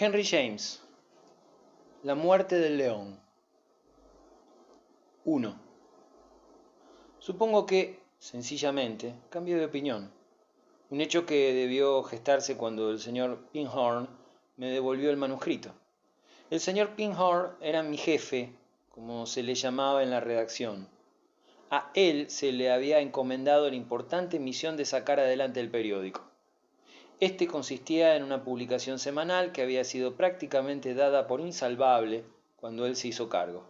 Henry James, La muerte del león. 1. Supongo que, sencillamente, cambié de opinión. Un hecho que debió gestarse cuando el señor Pinhorn me devolvió el manuscrito. El señor Pinhorn era mi jefe, como se le llamaba en la redacción. A él se le había encomendado la importante misión de sacar adelante el periódico. Este consistía en una publicación semanal que había sido prácticamente dada por insalvable cuando él se hizo cargo.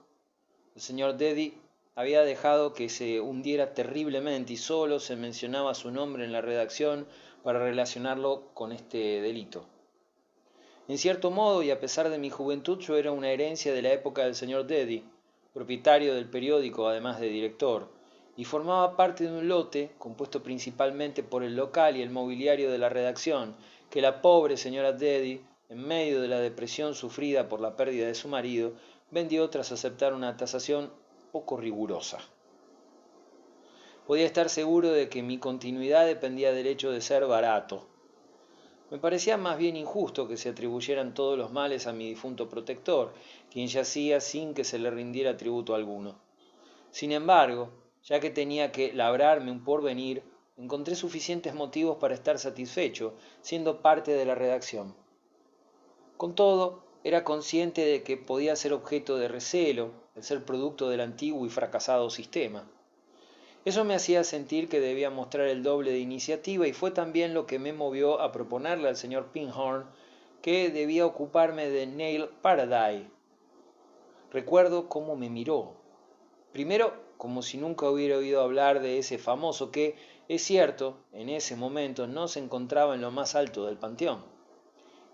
El señor Deddy había dejado que se hundiera terriblemente y solo se mencionaba su nombre en la redacción para relacionarlo con este delito. En cierto modo, y a pesar de mi juventud, yo era una herencia de la época del señor Deddy, propietario del periódico además de director, y formaba parte de un lote, compuesto principalmente por el local y el mobiliario de la redacción, que la pobre señora Deddy, en medio de la depresión sufrida por la pérdida de su marido, vendió tras aceptar una tasación poco rigurosa. Podía estar seguro de que mi continuidad dependía del hecho de ser barato. Me parecía más bien injusto que se atribuyeran todos los males a mi difunto protector, quien yacía sin que se le rindiera tributo alguno. Sin embargo, ya que tenía que labrarme un porvenir, encontré suficientes motivos para estar satisfecho, siendo parte de la redacción. Con todo, era consciente de que podía ser objeto de recelo el ser producto del antiguo y fracasado sistema. Eso me hacía sentir que debía mostrar el doble de iniciativa y fue también lo que me movió a proponerle al señor Pinhorn que debía ocuparme de Neil Paradise. Recuerdo cómo me miró. Primero, como si nunca hubiera oído hablar de ese famoso que, es cierto, en ese momento no se encontraba en lo más alto del panteón.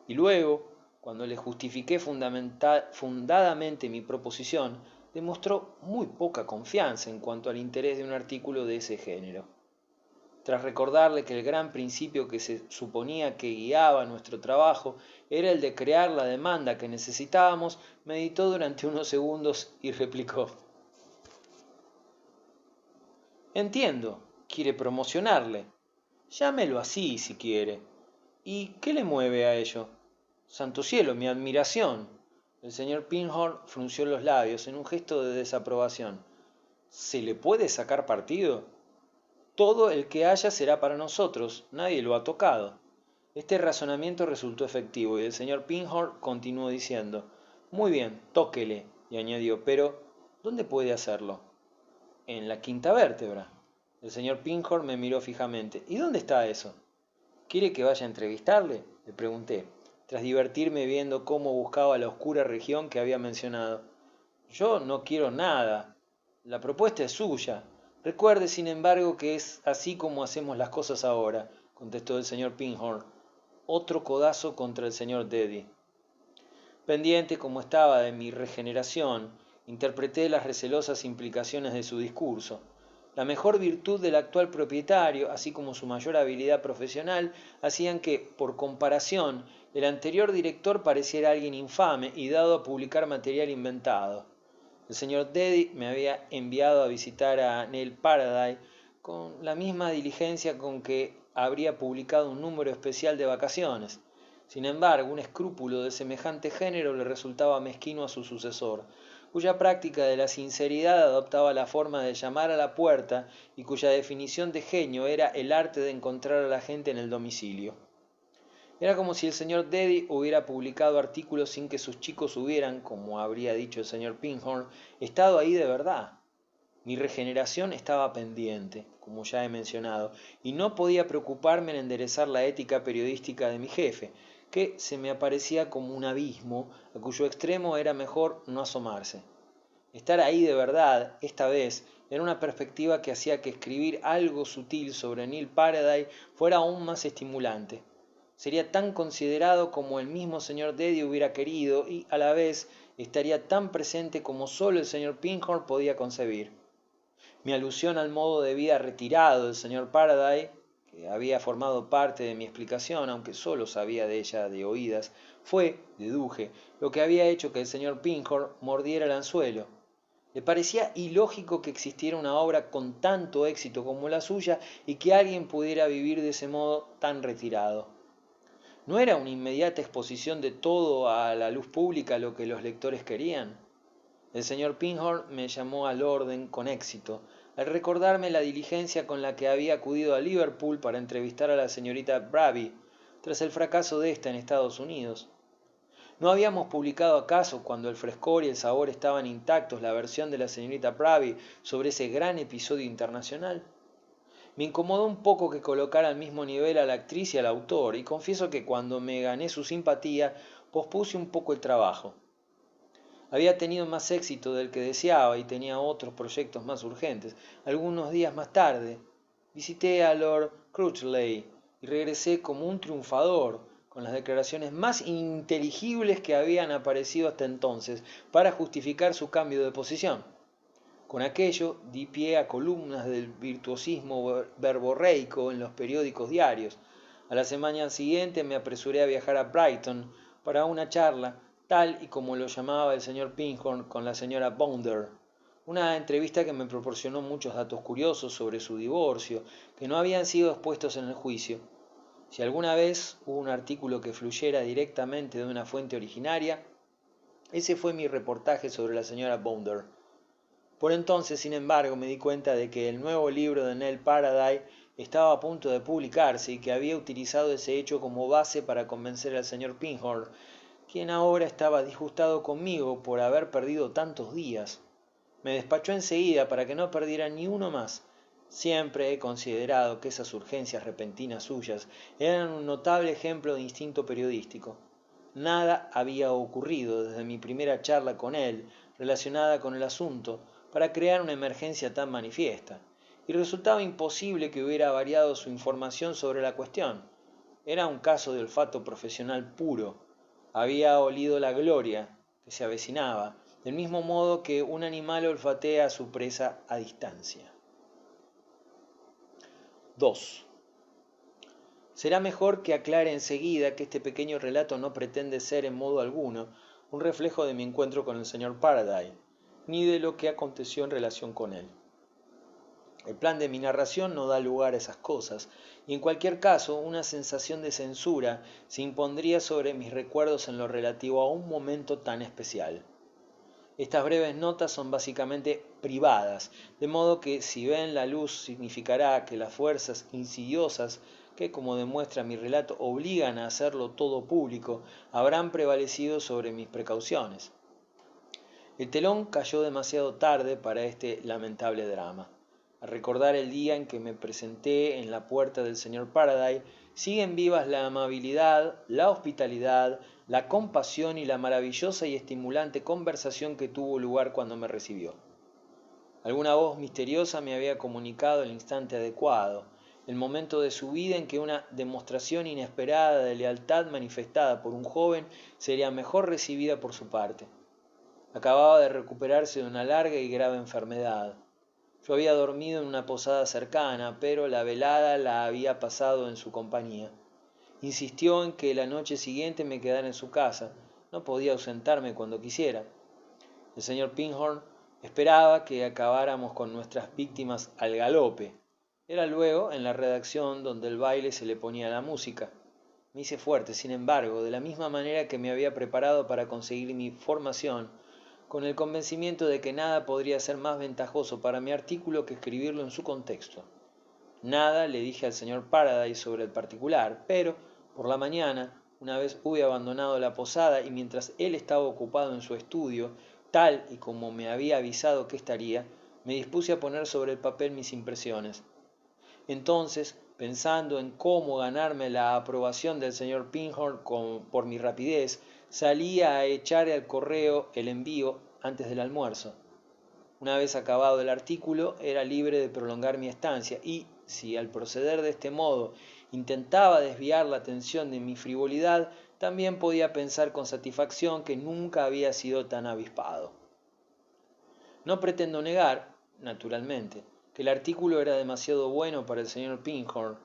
Y luego, cuando le justifiqué fundadamente mi proposición, demostró muy poca confianza en cuanto al interés de un artículo de ese género. Tras recordarle que el gran principio que se suponía que guiaba nuestro trabajo era el de crear la demanda que necesitábamos, meditó durante unos segundos y replicó: Entiendo, quiere promocionarle. Llámelo así si quiere. ¿Y qué le mueve a ello? Santo cielo, mi admiración. El señor Pinhorn frunció los labios en un gesto de desaprobación. ¿Se le puede sacar partido? Todo el que haya será para nosotros, nadie lo ha tocado. Este razonamiento resultó efectivo y el señor Pinhorn continuó diciendo: Muy bien, tóquele, y añadió, pero ¿dónde puede hacerlo? En la quinta vértebra. El señor Pinhorn me miró fijamente. ¿Y dónde está eso? ¿Quiere que vaya a entrevistarle?, le pregunté, tras divertirme viendo cómo buscaba la oscura región que había mencionado. Yo no quiero nada. La propuesta es suya. Recuerde, sin embargo, que es así como hacemos las cosas ahora, contestó el señor Pinhorn. Otro codazo contra el señor Deddy. Pendiente como estaba de mi regeneración, interpreté las recelosas implicaciones de su discurso. La mejor virtud del actual propietario, así como su mayor habilidad profesional, hacían que, por comparación, el anterior director pareciera alguien infame y dado a publicar material inventado. El señor Deddy me había enviado a visitar a Neil Paradise con la misma diligencia con que habría publicado un número especial de vacaciones. Sin embargo, un escrúpulo de semejante género le resultaba mezquino a su sucesor, cuya práctica de la sinceridad adoptaba la forma de llamar a la puerta y cuya definición de genio era el arte de encontrar a la gente en el domicilio. Era como si el señor Deddy hubiera publicado artículos sin que sus chicos hubieran, como habría dicho el señor Pinhorn, estado ahí de verdad. Mi regeneración estaba pendiente, como ya he mencionado, y no podía preocuparme en enderezar la ética periodística de mi jefe, que se me aparecía como un abismo a cuyo extremo era mejor no asomarse. Estar ahí de verdad, esta vez, era una perspectiva que hacía que escribir algo sutil sobre Neil Paradise fuera aún más estimulante. Sería tan considerado como el mismo señor Deddy hubiera querido y, a la vez, estaría tan presente como solo el señor Pinhorn podía concebir. Mi alusión al modo de vida retirado del señor Paradise, que había formado parte de mi explicación, aunque solo sabía de ella de oídas, fue, deduje, lo que había hecho que el señor Pinhorn mordiera el anzuelo. Le parecía ilógico que existiera una obra con tanto éxito como la suya y que alguien pudiera vivir de ese modo tan retirado. ¿No era una inmediata exposición de todo a la luz pública lo que los lectores querían? El señor Pinhorn me llamó al orden con éxito, al recordarme la diligencia con la que había acudido a Liverpool para entrevistar a la señorita Bravey, tras el fracaso de ésta en Estados Unidos. ¿No habíamos publicado acaso, cuando el frescor y el sabor estaban intactos, la versión de la señorita Bravey sobre ese gran episodio internacional? Me incomodó un poco que colocara al mismo nivel a la actriz y al autor, y confieso que cuando me gané su simpatía, pospuse un poco el trabajo. Había tenido más éxito del que deseaba y tenía otros proyectos más urgentes. Algunos días más tarde, visité a Lord Crutchley y regresé como un triunfador, con las declaraciones más ininteligibles que habían aparecido hasta entonces para justificar su cambio de posición. Con aquello di pie a columnas del virtuosismo verborreico en los periódicos diarios. A la semana siguiente me apresuré a viajar a Brighton para una charla, tal y como lo llamaba el señor Pinhorn, con la señora Bounder. Una entrevista que me proporcionó muchos datos curiosos sobre su divorcio, que no habían sido expuestos en el juicio. Si alguna vez hubo un artículo que fluyera directamente de una fuente originaria, ese fue mi reportaje sobre la señora Bounder. Por entonces, sin embargo, me di cuenta de que el nuevo libro de Nell Paradise estaba a punto de publicarse y que había utilizado ese hecho como base para convencer al señor Pinhorn, quien ahora estaba disgustado conmigo por haber perdido tantos días. Me despachó enseguida para que no perdiera ni uno más. Siempre he considerado que esas urgencias repentinas suyas eran un notable ejemplo de instinto periodístico. Nada había ocurrido desde mi primera charla con él relacionada con el asunto para crear una emergencia tan manifiesta, y resultaba imposible que hubiera variado su información sobre la cuestión. Era un caso de olfato profesional puro. Había olido la gloria que se avecinaba, del mismo modo que un animal olfatea a su presa a distancia. 2. Será mejor que aclare enseguida que este pequeño relato no pretende ser en modo alguno un reflejo de mi encuentro con el señor Paradise, ni de lo que aconteció en relación con él. El plan de mi narración no da lugar a esas cosas, y en cualquier caso una sensación de censura se impondría sobre mis recuerdos en lo relativo a un momento tan especial. Estas breves notas son básicamente privadas, de modo que si ven la luz significará que las fuerzas insidiosas que, como demuestra mi relato, obligan a hacerlo todo público, habrán prevalecido sobre mis precauciones. El telón cayó demasiado tarde para este lamentable drama. Al recordar el día en que me presenté en la puerta del señor Paradise, siguen vivas la amabilidad, la hospitalidad, la compasión y la maravillosa y estimulante conversación que tuvo lugar cuando me recibió. Alguna voz misteriosa me había comunicado el instante adecuado, el momento de su vida en que una demostración inesperada de lealtad manifestada por un joven sería mejor recibida por su parte. Acababa de recuperarse de una larga y grave enfermedad. Yo había dormido en una posada cercana, pero la velada la había pasado en su compañía. Insistió en que la noche siguiente me quedara en su casa. No podía ausentarme cuando quisiera. El señor Pinhorn esperaba que acabáramos con nuestras víctimas al galope. Era luego en la redacción donde el baile se le ponía la música. Me hice fuerte, sin embargo, de la misma manera que me había preparado para conseguir mi formación, con el convencimiento de que nada podría ser más ventajoso para mi artículo que escribirlo en su contexto. Nada le dije al señor Paradise sobre el particular, pero por la mañana, una vez hube abandonado la posada y mientras él estaba ocupado en su estudio, tal y como me había avisado que estaría, me dispuse a poner sobre el papel mis impresiones. Entonces, pensando en cómo ganarme la aprobación del señor Pinhorn por mi rapidez, salí a echar al correo el envío antes del almuerzo. Una vez acabado el artículo, era libre de prolongar mi estancia y, si al proceder de este modo intentaba desviar la atención de mi frivolidad, también podía pensar con satisfacción que nunca había sido tan avispado. No pretendo negar, naturalmente, que el artículo era demasiado bueno para el señor Pinhorn,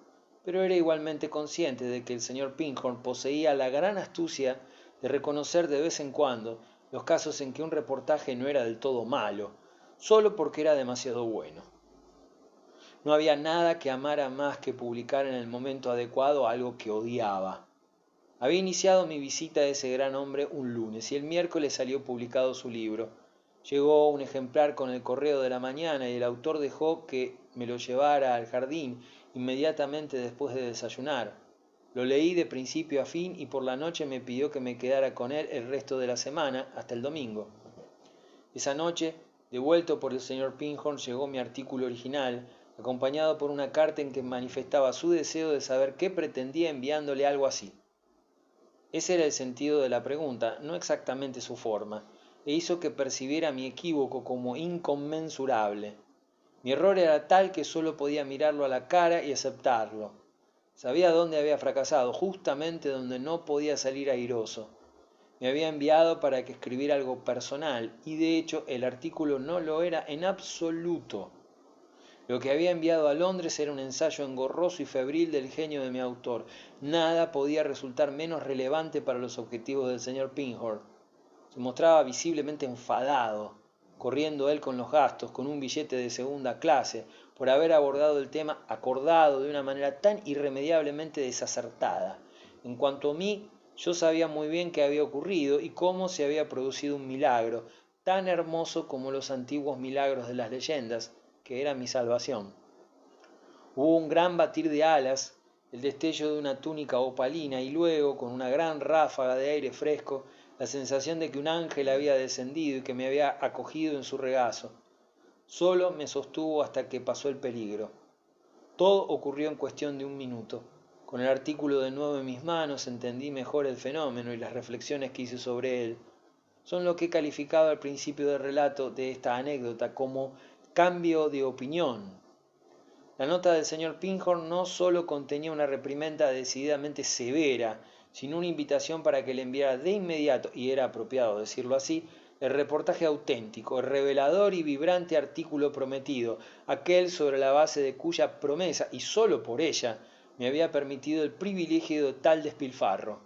pero era igualmente consciente de que el señor Pinhorn poseía la gran astucia de reconocer de vez en cuando los casos en que un reportaje no era del todo malo, solo porque era demasiado bueno. No había nada que amara más que publicar en el momento adecuado algo que odiaba. Había iniciado mi visita a ese gran hombre un lunes y el miércoles salió publicado su libro. Llegó un ejemplar con el correo de la mañana y el autor dejó que me lo llevara al jardín inmediatamente después de desayunar. Lo leí de principio a fin y por la noche me pidió que me quedara con él el resto de la semana hasta el domingo. Esa noche, devuelto por el señor Pinkhorn, llegó mi artículo original, acompañado por una carta en que manifestaba su deseo de saber qué pretendía enviándole algo así. Ese era el sentido de la pregunta, no exactamente su forma, e hizo que percibiera mi equívoco como inconmensurable. Mi error era tal que sólo podía mirarlo a la cara y aceptarlo. Sabía dónde había fracasado, justamente donde no podía salir airoso. Me había enviado para que escribiera algo personal, y de hecho el artículo no lo era en absoluto. Lo que había enviado a Londres era un ensayo engorroso y febril del genio de mi autor. Nada podía resultar menos relevante para los objetivos del señor Pinkhorn. Se mostraba visiblemente enfadado, corriendo él con los gastos, con un billete de segunda clase, por haber abordado el tema acordado de una manera tan irremediablemente desacertada. En cuanto a mí, yo sabía muy bien qué había ocurrido y cómo se había producido un milagro, tan hermoso como los antiguos milagros de las leyendas, que era mi salvación. Hubo un gran batir de alas, el destello de una túnica opalina y luego, con una gran ráfaga de aire fresco, la sensación de que un ángel había descendido y que me había acogido en su regazo. Solo me sostuvo hasta que pasó el peligro. Todo ocurrió en cuestión de un minuto. Con el artículo de nuevo en mis manos entendí mejor el fenómeno y las reflexiones que hice sobre él. Son lo que he calificado al principio del relato de esta anécdota como cambio de opinión. La nota del señor Pinkhorn no sólo contenía una reprimenda decididamente severa, sino una invitación para que le enviara de inmediato, y era apropiado decirlo así, el reportaje auténtico, el revelador y vibrante artículo prometido, aquel sobre la base de cuya promesa, y sólo por ella, me había permitido el privilegio de tal despilfarro.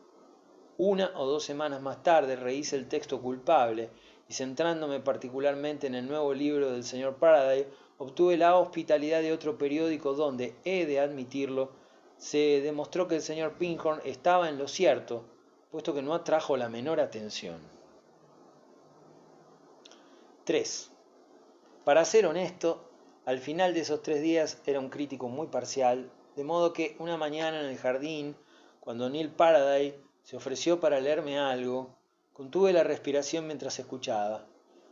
Una o dos semanas más tarde rehice el texto culpable y centrándome particularmente en el nuevo libro del señor Faraday, obtuve la hospitalidad de otro periódico donde, he de admitirlo, se demostró que el señor Pinkhorn estaba en lo cierto, puesto que no atrajo la menor atención. 3. Para ser honesto, al final de esos 3 días era un crítico muy parcial, de modo que una mañana en el jardín, cuando Neil Faraday se ofreció para leerme algo, contuve la respiración mientras escuchaba.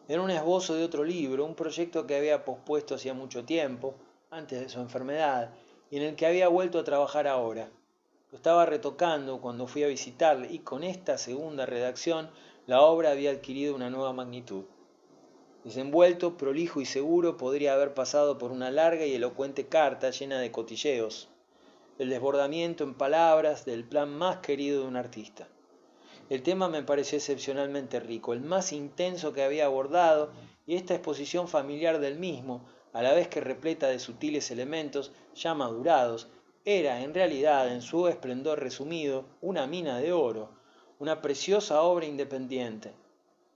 Era un esbozo de otro libro, un proyecto que había pospuesto hacía mucho tiempo, antes de su enfermedad, y en el que había vuelto a trabajar ahora. Lo estaba retocando cuando fui a visitarle y con esta segunda redacción la obra había adquirido una nueva magnitud. Desenvuelto, prolijo y seguro, podría haber pasado por una larga y elocuente carta llena de cotilleos, el desbordamiento en palabras del plan más querido de un artista. El tema me pareció excepcionalmente rico, el más intenso que había abordado, y esta exposición familiar del mismo, a la vez que repleta de sutiles elementos ya madurados, era en realidad, en su esplendor resumido, una mina de oro, una preciosa obra independiente.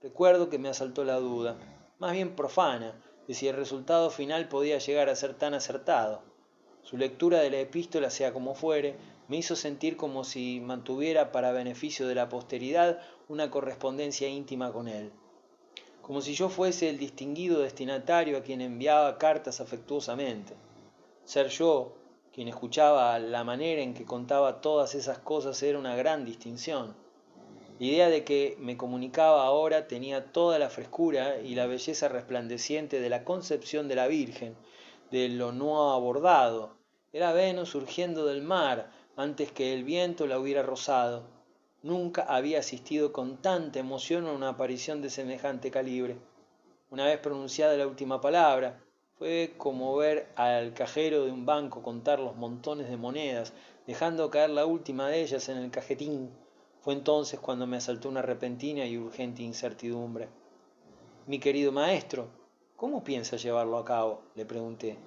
Recuerdo que me asaltó la duda, más bien profana, de si el resultado final podía llegar a ser tan acertado. Su lectura de la epístola, sea como fuere, me hizo sentir como si mantuviera para beneficio de la posteridad una correspondencia íntima con él, como si yo fuese el distinguido destinatario a quien enviaba cartas afectuosamente. Ser yo, quien escuchaba la manera en que contaba todas esas cosas, era una gran distinción. La idea de que me comunicaba ahora tenía toda la frescura y la belleza resplandeciente de la concepción de la Virgen, de lo no abordado. Era Venus surgiendo del mar antes que el viento la hubiera rozado. Nunca había asistido con tanta emoción a una aparición de semejante calibre. Una vez pronunciada la última palabra, fue como ver al cajero de un banco contar los montones de monedas, dejando caer la última de ellas en el cajetín. Fue entonces cuando me asaltó una repentina y urgente incertidumbre. Mi querido maestro, ¿cómo piensa llevarlo a cabo?, le pregunté.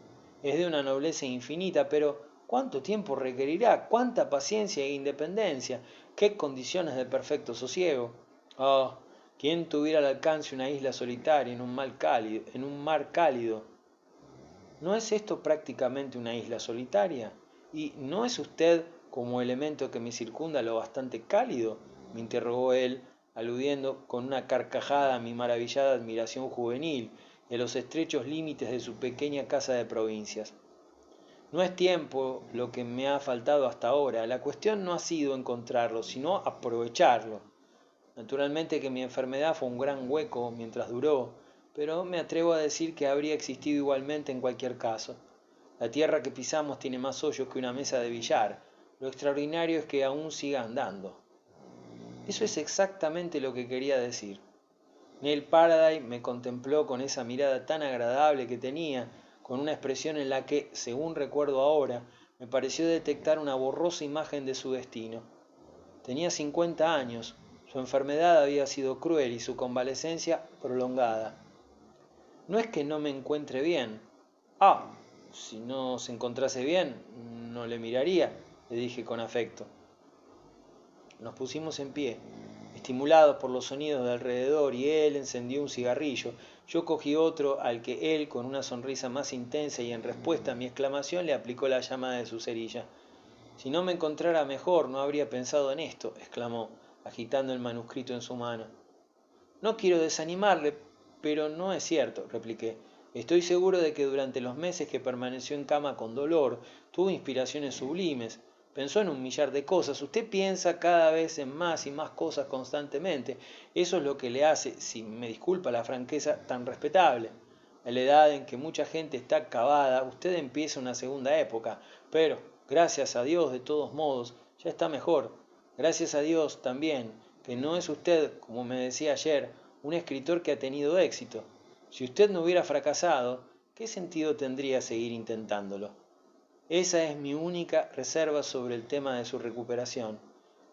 Es de una nobleza infinita, pero ¿cuánto tiempo requerirá? ¿Cuánta paciencia e independencia? ¿Qué condiciones de perfecto sosiego? Oh, ¿quién tuviera al alcance una isla solitaria en un mar cálido? ¿No es esto prácticamente una isla solitaria? ¿Y no es usted como elemento que me circunda lo bastante cálido? Me interrogó él, aludiendo con una carcajada a mi maravillada admiración juvenil y a los estrechos límites de su pequeña casa de provincias. No es tiempo lo que me ha faltado hasta ahora, la cuestión no ha sido encontrarlo, sino aprovecharlo. Naturalmente que mi enfermedad fue un gran hueco mientras duró, pero me atrevo a decir que habría existido igualmente en cualquier caso. La tierra que pisamos tiene más hoyos que una mesa de billar. Lo extraordinario es que aún siga andando. Eso es exactamente lo que quería decir. Neil Faraday me contempló con esa mirada tan agradable que tenía, con una expresión en la que, según recuerdo ahora, me pareció detectar una borrosa imagen de su destino. Tenía 50 años, su enfermedad había sido cruel y su convalecencia prolongada. No es que no me encuentre bien. Ah, si no se encontrase bien, no le miraría, le dije con afecto. Nos pusimos en pie, estimulados por los sonidos de alrededor, y él encendió un cigarrillo. Yo cogí otro al que él, con una sonrisa más intensa y en respuesta a mi exclamación, le aplicó la llama de su cerilla. Si no me encontrara mejor, no habría pensado en esto, exclamó, agitando el manuscrito en su mano. No quiero desanimarle, pero no es cierto, repliqué. Estoy seguro de que durante los meses que permaneció en cama con dolor, tuvo inspiraciones sublimes. Pensó en un millar de cosas. Usted piensa cada vez en más y más cosas constantemente. Eso es lo que le hace, si me disculpa la franqueza, tan respetable. A la edad en que mucha gente está acabada, usted empieza una segunda época, pero, gracias a Dios, de todos modos, ya está mejor. Gracias a Dios también, que no es usted, como me decía ayer, un escritor que ha tenido éxito. Si usted no hubiera fracasado, ¿qué sentido tendría seguir intentándolo? Esa es mi única reserva sobre el tema de su recuperación.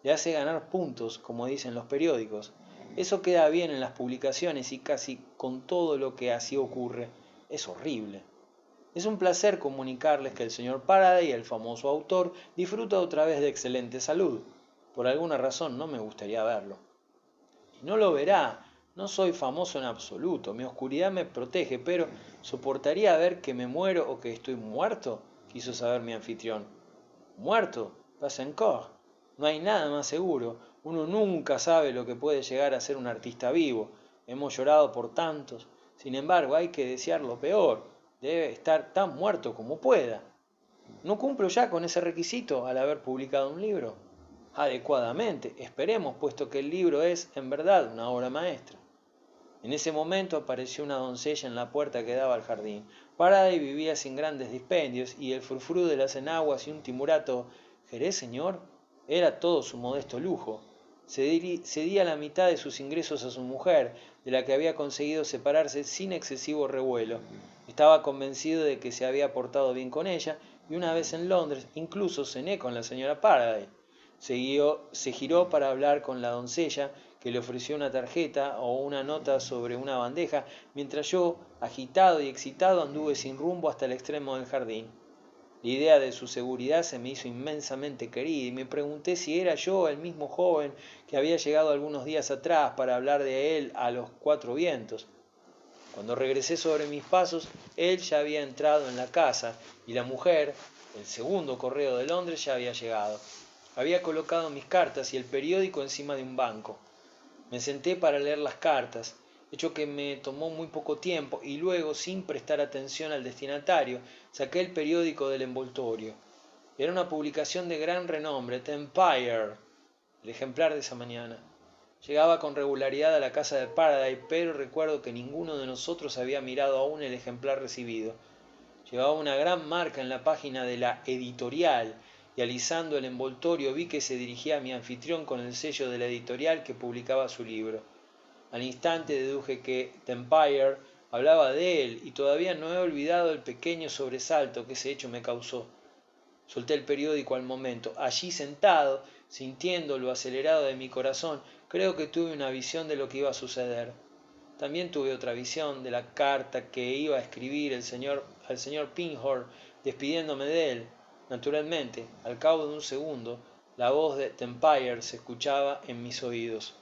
Le hace ganar puntos, como dicen los periódicos. Eso queda bien en las publicaciones y casi con todo lo que así ocurre. Es horrible. Es un placer comunicarles que el señor Faraday, el famoso autor, disfruta otra vez de excelente salud. Por alguna razón no me gustaría verlo. Y no lo verá. No soy famoso en absoluto. Mi oscuridad me protege, pero ¿soportaría ver que me muero o que estoy muerto? Quiso saber mi anfitrión. Muerto, pas encore. No hay nada más seguro. Uno nunca sabe lo que puede llegar a ser un artista vivo. Hemos llorado por tantos. Sin embargo, hay que desear lo peor. Debe estar tan muerto como pueda. ¿No cumplo ya con ese requisito al haber publicado un libro? Adecuadamente, esperemos, puesto que el libro es, en verdad, una obra maestra. En ese momento apareció una doncella en la puerta que daba al jardín. Faraday vivía sin grandes dispendios, y el frufrú de las enaguas y un timurato «¿Jerez, señor?», era todo su modesto lujo. Cedía la mitad de sus ingresos a su mujer, de la que había conseguido separarse sin excesivo revuelo. Estaba convencido de que se había portado bien con ella, y una vez en Londres incluso cené con la señora Faraday. Se giró para hablar con la doncella, que le ofreció una tarjeta o una nota sobre una bandeja, mientras yo, agitado y excitado, anduve sin rumbo hasta el extremo del jardín. La idea de su seguridad se me hizo inmensamente querida y me pregunté si era yo el mismo joven que había llegado algunos días atrás para hablar de él a los cuatro vientos. Cuando regresé sobre mis pasos, él ya había entrado en la casa y la mujer, el segundo correo de Londres, ya había llegado. Había colocado mis cartas y el periódico encima de un banco. Me senté para leer las cartas, hecho que me tomó muy poco tiempo, y luego, sin prestar atención al destinatario, saqué el periódico del envoltorio. Era una publicación de gran renombre, The Empire, el ejemplar de esa mañana. Llegaba con regularidad a la casa de Faraday, pero recuerdo que ninguno de nosotros había mirado aún el ejemplar recibido. Llevaba una gran marca en la página de la editorial, y alisando el envoltorio vi que se dirigía a mi anfitrión con el sello de la editorial que publicaba su libro. Al instante deduje que The Empire hablaba de él, y todavía no he olvidado el pequeño sobresalto que ese hecho me causó. Solté el periódico al momento. Allí sentado, sintiendo lo acelerado de mi corazón, creo que tuve una visión de lo que iba a suceder. También tuve otra visión de la carta que iba a escribir al señor Pinhorn, despidiéndome de él. Naturalmente, al cabo de un segundo, la voz de The Empire se escuchaba en mis oídos.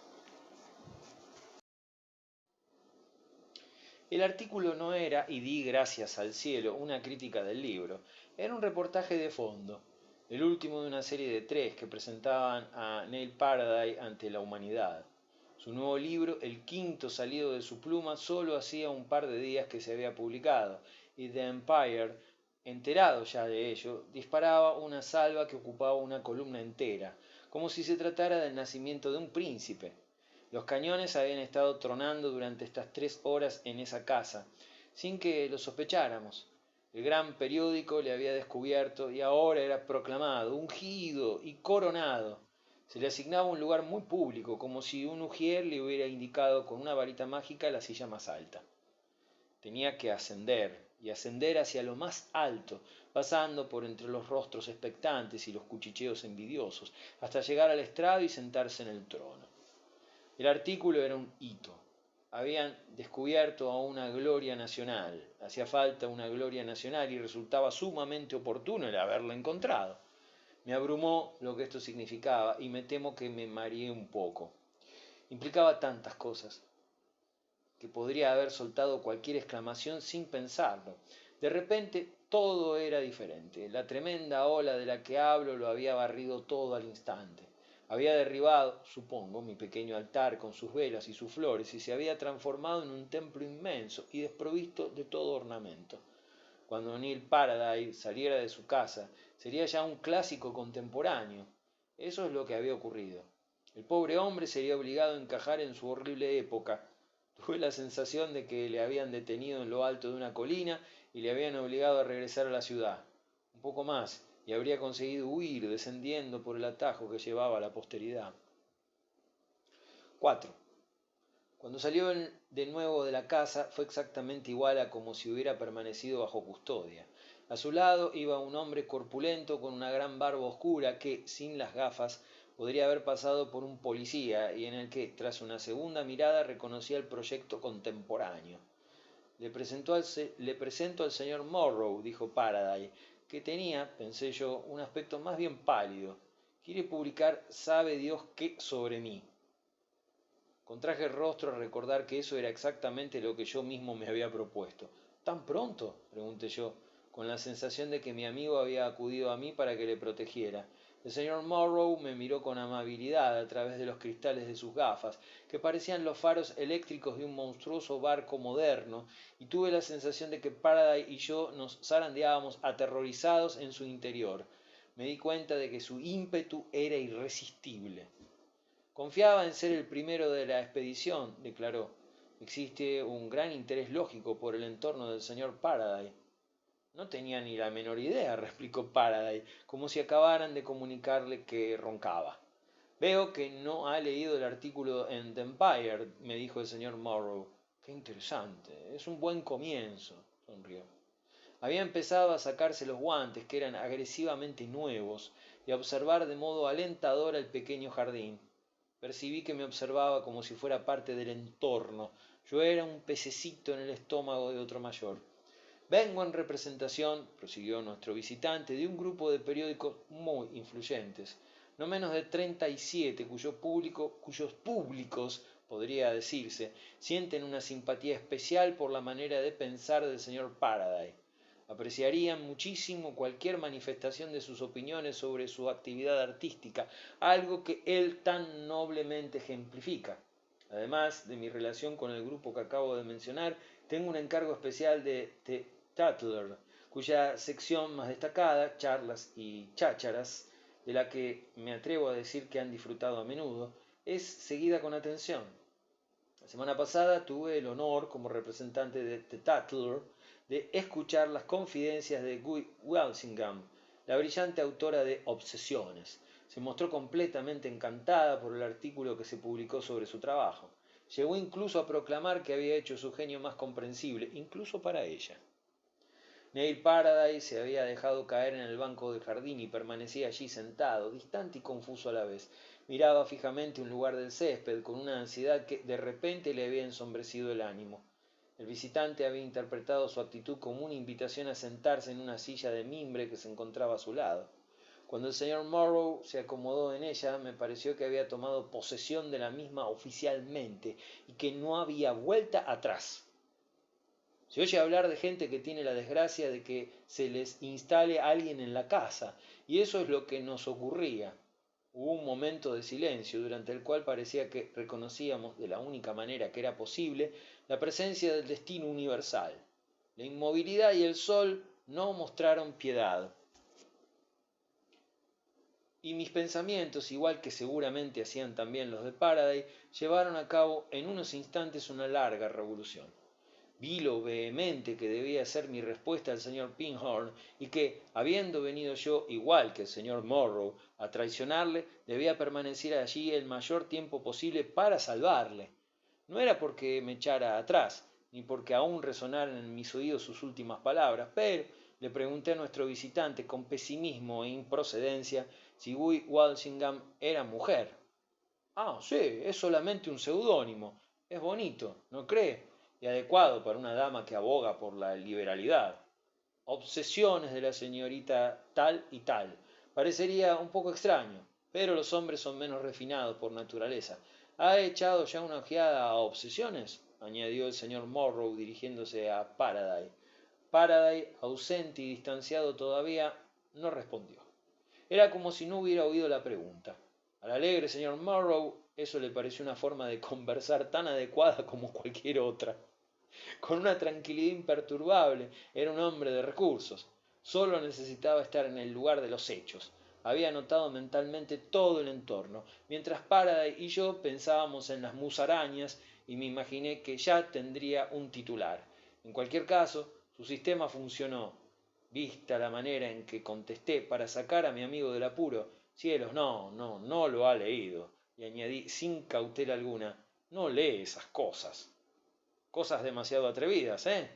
El artículo no era, y di gracias al cielo, una crítica del libro. Era un reportaje de fondo. el último de una serie de 3 que presentaban a Neil Paradise ante la humanidad. Su nuevo libro, el quinto salido de su pluma, solo hacía un par de días que se había publicado, y The Empire, enterado ya de ello, disparaba una salva que ocupaba una columna entera, como si se tratara del nacimiento de un príncipe. Los cañones habían estado tronando durante estas 3 horas en esa casa, sin que lo sospecháramos. El gran periódico le había descubierto y ahora era proclamado, ungido y coronado. Se le asignaba un lugar muy público, como si un ujier le hubiera indicado con una varita mágica la silla más alta. Tenía que ascender, y ascender hacia lo más alto, pasando por entre los rostros expectantes y los cuchicheos envidiosos, hasta llegar al estrado y sentarse en el trono. El artículo era un hito. Habían descubierto a una gloria nacional. Hacía falta una gloria nacional y resultaba sumamente oportuno el haberla encontrado. Me abrumó lo que esto significaba y me temo que me mareé un poco. Implicaba tantas cosas que podría haber soltado cualquier exclamación sin pensarlo. De repente todo era diferente. La tremenda ola de la que hablo lo había barrido todo al instante. Había derribado, supongo, mi pequeño altar con sus velas y sus flores y se había transformado en un templo inmenso y desprovisto de todo ornamento. Cuando Neil Paradise saliera de su casa, sería ya un clásico contemporáneo. Eso es lo que había ocurrido. El pobre hombre sería obligado a encajar en su horrible época. Tuve la sensación de que le habían detenido en lo alto de una colina y le habían obligado a regresar a la ciudad. Un poco más, y habría conseguido huir descendiendo por el atajo que llevaba a la posteridad. 4. Cuando salió de nuevo de la casa fue exactamente igual a como si hubiera permanecido bajo custodia. A su lado iba un hombre corpulento con una gran barba oscura que, sin las gafas, podría haber pasado por un policía y en el que, tras una segunda mirada, reconocía el proyecto contemporáneo. Le presento al señor Morrow, dijo Paradise, que tenía, pensé yo, un aspecto más bien pálido. Quiere publicar sabe Dios qué sobre mí. Contraje el rostro a recordar que eso era exactamente lo que yo mismo me había propuesto. ¿Tan pronto?, pregunté yo, con la sensación de que mi amigo había acudido a mí para que le protegiera. El señor Morrow me miró con amabilidad a través de los cristales de sus gafas, que parecían los faros eléctricos de un monstruoso barco moderno, y tuve la sensación de que Paradise y yo nos zarandeábamos aterrorizados en su interior. Me di cuenta de que su ímpetu era irresistible. Confiaba en ser el primero de la expedición, declaró. Existe un gran interés lógico por el entorno del señor Paradise. No tenía ni la menor idea, replicó Paradise, como si acabaran de comunicarle que roncaba. Veo que no ha leído el artículo en The Empire, me dijo el señor Morrow. Qué interesante, es un buen comienzo, sonrió. Había empezado a sacarse los guantes, que eran agresivamente nuevos, y a observar de modo alentador el pequeño jardín. Percibí que me observaba como si fuera parte del entorno. Yo era un pececito en el estómago de otro mayor. Vengo en representación, prosiguió nuestro visitante, de un grupo de periódicos muy influyentes, no menos de 37, cuyos públicos, podría decirse, sienten una simpatía especial por la manera de pensar del señor Paradise. Apreciarían muchísimo cualquier manifestación de sus opiniones sobre su actividad artística, algo que él tan noblemente ejemplifica. Además de mi relación con el grupo que acabo de mencionar, tengo un encargo especial de The Tatler, cuya sección más destacada, charlas y chácharas, de la que me atrevo a decir que han disfrutado a menudo, es seguida con atención. La semana pasada tuve el honor, como representante de The Tatler, de escuchar las confidencias de Guy Walsingham, la brillante autora de Obsesiones. Se mostró completamente encantada por el artículo que se publicó sobre su trabajo. Llegó incluso a proclamar que había hecho su genio más comprensible, incluso para ella. Neil Paradise se había dejado caer en el banco del jardín y permanecía allí sentado, distante y confuso a la vez. Miraba fijamente un lugar del césped con una ansiedad que de repente le había ensombrecido el ánimo. El visitante había interpretado su actitud como una invitación a sentarse en una silla de mimbre que se encontraba a su lado. Cuando el señor Morrow se acomodó en ella, me pareció que había tomado posesión de la misma oficialmente y que no había vuelta atrás. Se oye hablar de gente que tiene la desgracia de que se les instale alguien en la casa, y eso es lo que nos ocurría. Hubo un momento de silencio durante el cual parecía que reconocíamos de la única manera que era posible la presencia del destino universal. La inmovilidad y el sol no mostraron piedad. Y mis pensamientos, igual que seguramente hacían también los de Faraday, llevaron a cabo en unos instantes una larga revolución. Vi lo vehemente que debía ser mi respuesta al señor Pinhorn y que, habiendo venido yo, igual que el señor Morrow, a traicionarle, debía permanecer allí el mayor tiempo posible para salvarle. No era porque me echara atrás, ni porque aún resonaran en mis oídos sus últimas palabras, pero le pregunté a nuestro visitante con pesimismo e improcedencia si Guy Walsingham era mujer. Ah, sí, es solamente un seudónimo. Es bonito, ¿no cree? Y adecuado para una dama que aboga por la liberalidad. Obsesiones de la señorita tal y tal. Parecería un poco extraño, pero los hombres son menos refinados por naturaleza. ¿Ha echado ya una ojeada a obsesiones?, añadió el señor Morrow dirigiéndose a Faraday. Faraday, ausente y distanciado todavía, no respondió. Era como si no hubiera oído la pregunta. Al alegre señor Morrow eso le pareció una forma de conversar tan adecuada como cualquier otra. Con una tranquilidad imperturbable, era un hombre de recursos. Solo necesitaba estar en el lugar de los hechos. Había notado mentalmente todo el entorno, mientras Faraday y yo pensábamos en las musarañas y me imaginé que ya tendría un titular. En cualquier caso, su sistema funcionó. Vista la manera en que contesté para sacar a mi amigo del apuro, cielos, no lo ha leído. Y añadí sin cautela alguna, no lee esas cosas. Cosas demasiado atrevidas, ¿eh?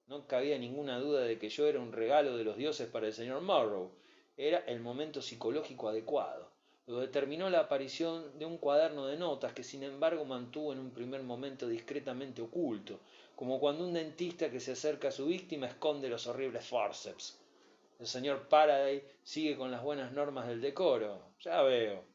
No cabía ninguna duda de que yo era un regalo de los dioses para el señor Morrow. Era el momento psicológico adecuado. Lo determinó la aparición de un cuaderno de notas que sin embargo mantuvo en un primer momento discretamente oculto, como cuando un dentista que se acerca a su víctima esconde los horribles forceps. El señor Faraday sigue con las buenas normas del decoro, ya veo.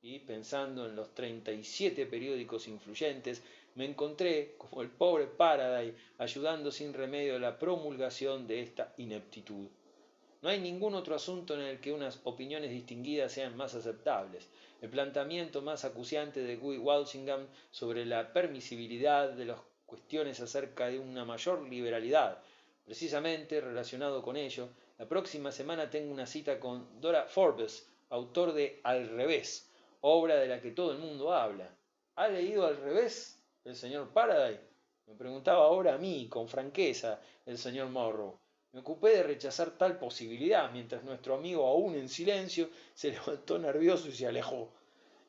Y pensando en los 37 periódicos influyentes, me encontré, como el pobre Faraday, ayudando sin remedio a la promulgación de esta ineptitud. No hay ningún otro asunto en el que unas opiniones distinguidas sean más aceptables. El planteamiento más acuciante de Guy Walsingham sobre la permisibilidad de las cuestiones acerca de una mayor liberalidad. Precisamente relacionado con ello, la próxima semana tengo una cita con Dora Forbes, autor de Al revés, obra de la que todo el mundo habla. ¿Ha leído Al revés el señor Faraday? Me preguntaba ahora a mí, con franqueza, el señor Morrow. Me ocupé de rechazar tal posibilidad, mientras nuestro amigo, aún en silencio, se levantó nervioso y se alejó.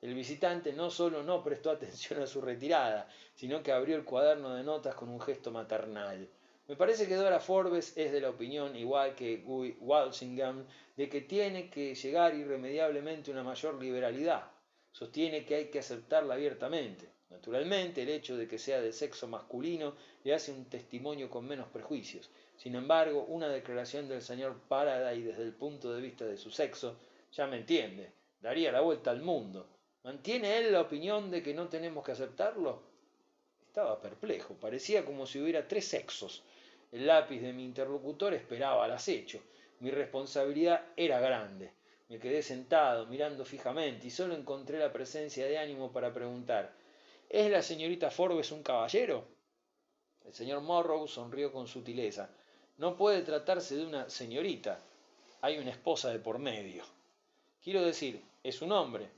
El visitante no solo no prestó atención a su retirada, sino que abrió el cuaderno de notas con un gesto maternal. Me parece que Dora Forbes es de la opinión, igual que Guy Walsingham, de que tiene que llegar irremediablemente una mayor liberalidad. Sostiene que hay que aceptarla abiertamente. Naturalmente, el hecho de que sea de sexo masculino le hace un testimonio con menos prejuicios. Sin embargo, una declaración del señor Faraday desde el punto de vista de su sexo, ya me entiende, daría la vuelta al mundo. ¿Mantiene él la opinión de que no tenemos que aceptarlo? Estaba perplejo, parecía como si hubiera tres sexos. El lápiz de mi interlocutor esperaba al acecho. Mi responsabilidad era grande. Me quedé sentado, mirando fijamente, y solo encontré la presencia de ánimo para preguntar: ¿Es la señorita Forbes un caballero? El señor Morrow sonrió con sutileza. No puede tratarse de una señorita. Hay una esposa de por medio. Quiero decir, es un hombre.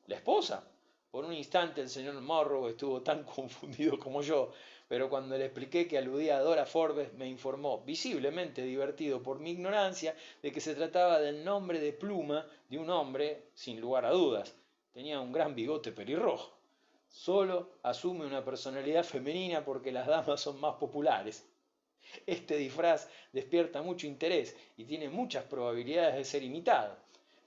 ¿La esposa? Por un instante el señor Morrow estuvo tan confundido como yo, pero cuando le expliqué que aludía a Dora Forbes, me informó, visiblemente divertido por mi ignorancia, de que se trataba del nombre de pluma de un hombre, sin lugar a dudas. Tenía un gran bigote pelirrojo. Solo asume una personalidad femenina porque las damas son más populares. Este disfraz despierta mucho interés y tiene muchas probabilidades de ser imitado.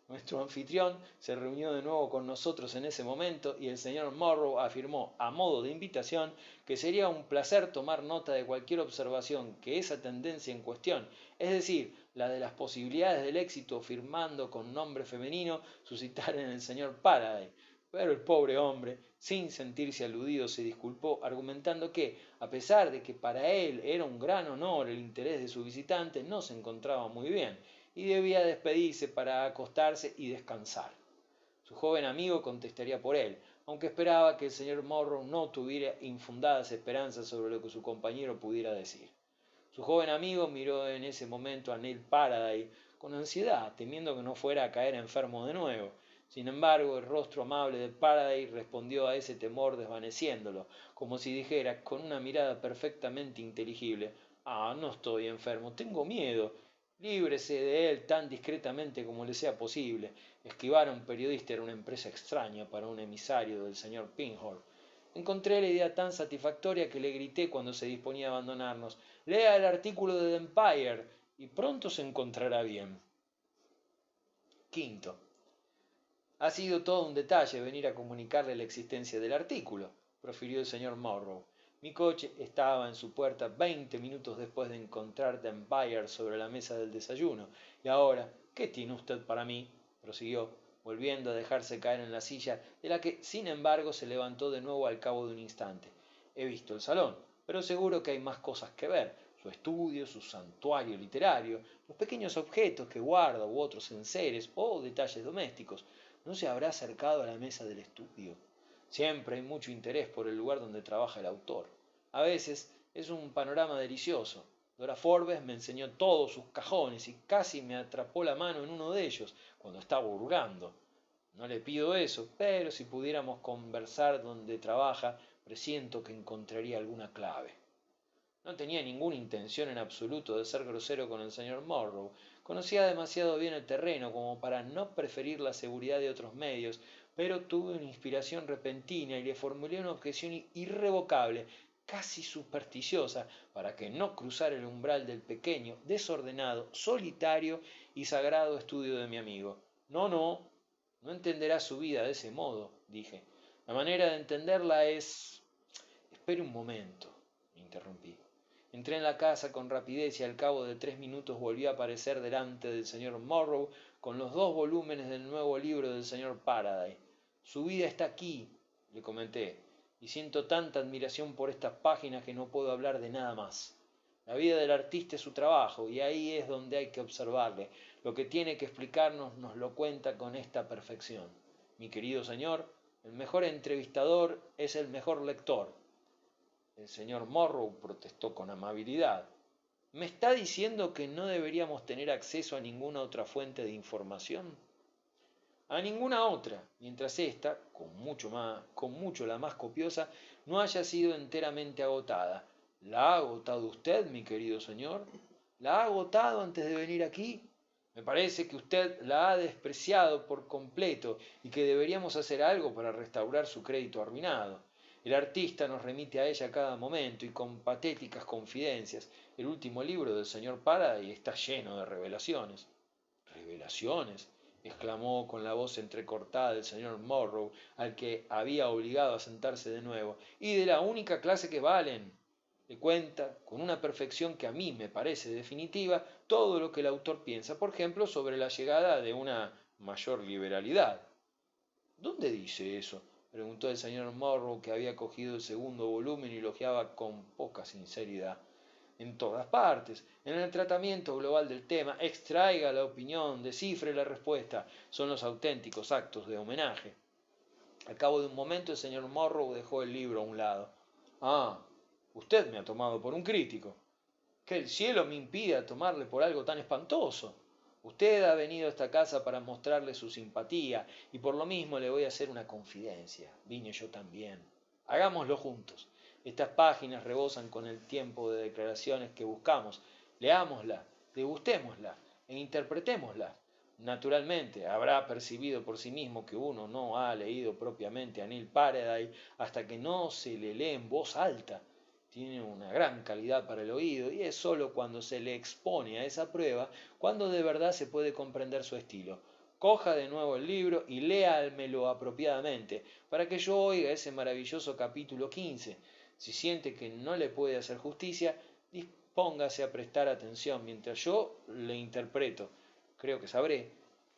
Nuestro anfitrión se reunió de nuevo con nosotros en ese momento y el señor Morrow afirmó, a modo de invitación, que sería un placer tomar nota de cualquier observación que esa tendencia en cuestión, es decir, la de las posibilidades del éxito firmando con nombre femenino, suscitara en el señor Faraday, Pero el pobre hombre, sin sentirse aludido, se disculpó, argumentando que, a pesar de que para él era un gran honor el interés de su visitante, no se encontraba muy bien y debía despedirse para acostarse y descansar. Su joven amigo contestaría por él, aunque esperaba que el señor Morrow no tuviera infundadas esperanzas sobre lo que su compañero pudiera decir. Su joven amigo miró en ese momento a Neil Faraday con ansiedad, temiendo que no fuera a caer enfermo de nuevo. Sin embargo, el rostro amable de Faraday respondió a ese temor desvaneciéndolo, como si dijera, con una mirada perfectamente inteligible, no estoy enfermo, tengo miedo. Líbrese de él tan discretamente como le sea posible. Esquivar a un periodista era una empresa extraña para un emisario del señor Pinhorn. Encontré la idea tan satisfactoria que le grité cuando se disponía a abandonarnos. Lea el artículo de The Empire y pronto se encontrará bien. Quinto. Ha sido todo un detalle venir a comunicarle la existencia del artículo, profirió el señor Morrow. Mi coche estaba en su puerta 20 minutos después de encontrar The Empire sobre la mesa del desayuno. Y ahora, ¿qué tiene usted para mí? Prosiguió, volviendo a dejarse caer en la silla, de la que, sin embargo, se levantó de nuevo al cabo de un instante. He visto el salón, pero seguro que hay más cosas que ver. Su estudio, su santuario literario, los pequeños objetos que guarda u otros enseres o detalles domésticos. ¿No se habrá acercado a la mesa del estudio? Siempre hay mucho interés por el lugar donde trabaja el autor. A veces es un panorama delicioso. Dora Forbes me enseñó todos sus cajones y casi me atrapó la mano en uno de ellos cuando estaba hurgando. No le pido eso, pero si pudiéramos conversar donde trabaja, presiento que encontraría alguna clave. No tenía ninguna intención en absoluto de ser grosero con el señor Morrow. Conocía demasiado bien el terreno como para no preferir la seguridad de otros medios, pero tuve una inspiración repentina y le formulé una objeción irrevocable, casi supersticiosa, para que no cruzara el umbral del pequeño, desordenado, solitario y sagrado estudio de mi amigo. No entenderá su vida de ese modo, dije. La manera de entenderla es... Espere un momento, me interrumpí. Entré en la casa con rapidez y al cabo de 3 minutos volví a aparecer delante del señor Morrow con los 2 volúmenes del nuevo libro del señor Faraday. Su vida está aquí, le comenté, y siento tanta admiración por estas páginas que no puedo hablar de nada más. La vida del artista es su trabajo, y ahí es donde hay que observarle. Lo que tiene que explicarnos nos lo cuenta con esta perfección. Mi querido señor, el mejor entrevistador es el mejor lector. El señor Morrow protestó con amabilidad. ¿Me está diciendo que no deberíamos tener acceso a ninguna otra fuente de información? A ninguna otra, mientras ésta, con mucho la más copiosa, no haya sido enteramente agotada. ¿La ha agotado usted, mi querido señor? ¿La ha agotado antes de venir aquí? Me parece que usted la ha despreciado por completo y que deberíamos hacer algo para restaurar su crédito arruinado. El artista nos remite a ella a cada momento y con patéticas confidencias. El último libro del señor Faraday está lleno de revelaciones. ¿Revelaciones? Exclamó con la voz entrecortada el señor Morrow, al que había obligado a sentarse de nuevo. Y de la única clase que valen. Le cuenta, con una perfección que a mí me parece definitiva, todo lo que el autor piensa, por ejemplo, sobre la llegada de una mayor liberalidad. ¿Dónde dice eso? Preguntó el señor Morrow, que había cogido el segundo volumen y lo hojeaba con poca sinceridad. En todas partes, en el tratamiento global del tema, extraiga la opinión, descifre la respuesta, son los auténticos actos de homenaje. Al cabo de un momento el señor Morrow dejó el libro a un lado. Usted me ha tomado por un crítico. Que el cielo me impida tomarle por algo tan espantoso. Usted ha venido a esta casa para mostrarle su simpatía y por lo mismo le voy a hacer una confidencia. Vine yo también. Hagámoslo juntos. Estas páginas rebosan con el tiempo de declaraciones que buscamos. Leámosla, degustémosla e interpretémosla. Naturalmente, habrá percibido por sí mismo que uno no ha leído propiamente a Neil Faraday hasta que no se le lee en voz alta. Tiene una gran calidad para el oído y es sólo cuando se le expone a esa prueba cuando de verdad se puede comprender su estilo. Coja de nuevo el libro y léamelo apropiadamente para que yo oiga ese maravilloso capítulo 15. Si siente que no le puede hacer justicia, dispóngase a prestar atención mientras yo le interpreto. Creo que sabré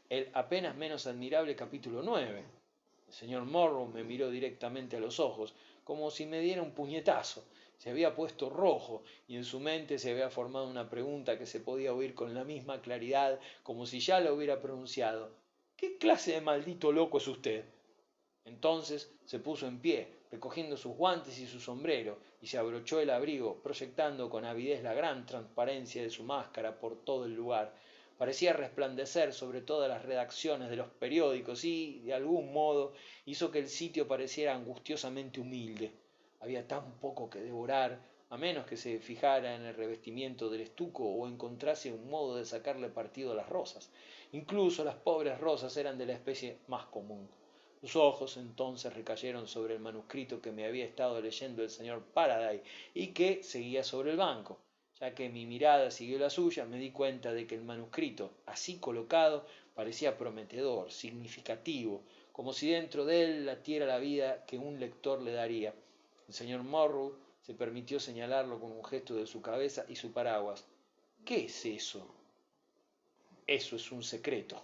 el apenas menos admirable capítulo 9. El señor Morrow me miró directamente a los ojos, como si me diera un puñetazo. Se había puesto rojo y en su mente se había formado una pregunta que se podía oír con la misma claridad como si ya la hubiera pronunciado. ¿Qué clase de maldito loco es usted? Entonces se puso en pie, recogiendo sus guantes y su sombrero, y se abrochó el abrigo, proyectando con avidez la gran transparencia de su máscara por todo el lugar. Parecía resplandecer sobre todas las redacciones de los periódicos y, de algún modo, hizo que el sitio pareciera angustiosamente humilde. Había tan poco que devorar, a menos que se fijara en el revestimiento del estuco o encontrase un modo de sacarle partido a las rosas. Incluso las pobres rosas eran de la especie más común. Sus ojos entonces recayeron sobre el manuscrito que me había estado leyendo el señor Faraday y que seguía sobre el banco. Ya que mi mirada siguió la suya, me di cuenta de que el manuscrito, así colocado, parecía prometedor, significativo, como si dentro de él latiera la vida que un lector le daría. El señor Morrow se permitió señalarlo con un gesto de su cabeza y su paraguas. ¿Qué es eso? Eso es un secreto.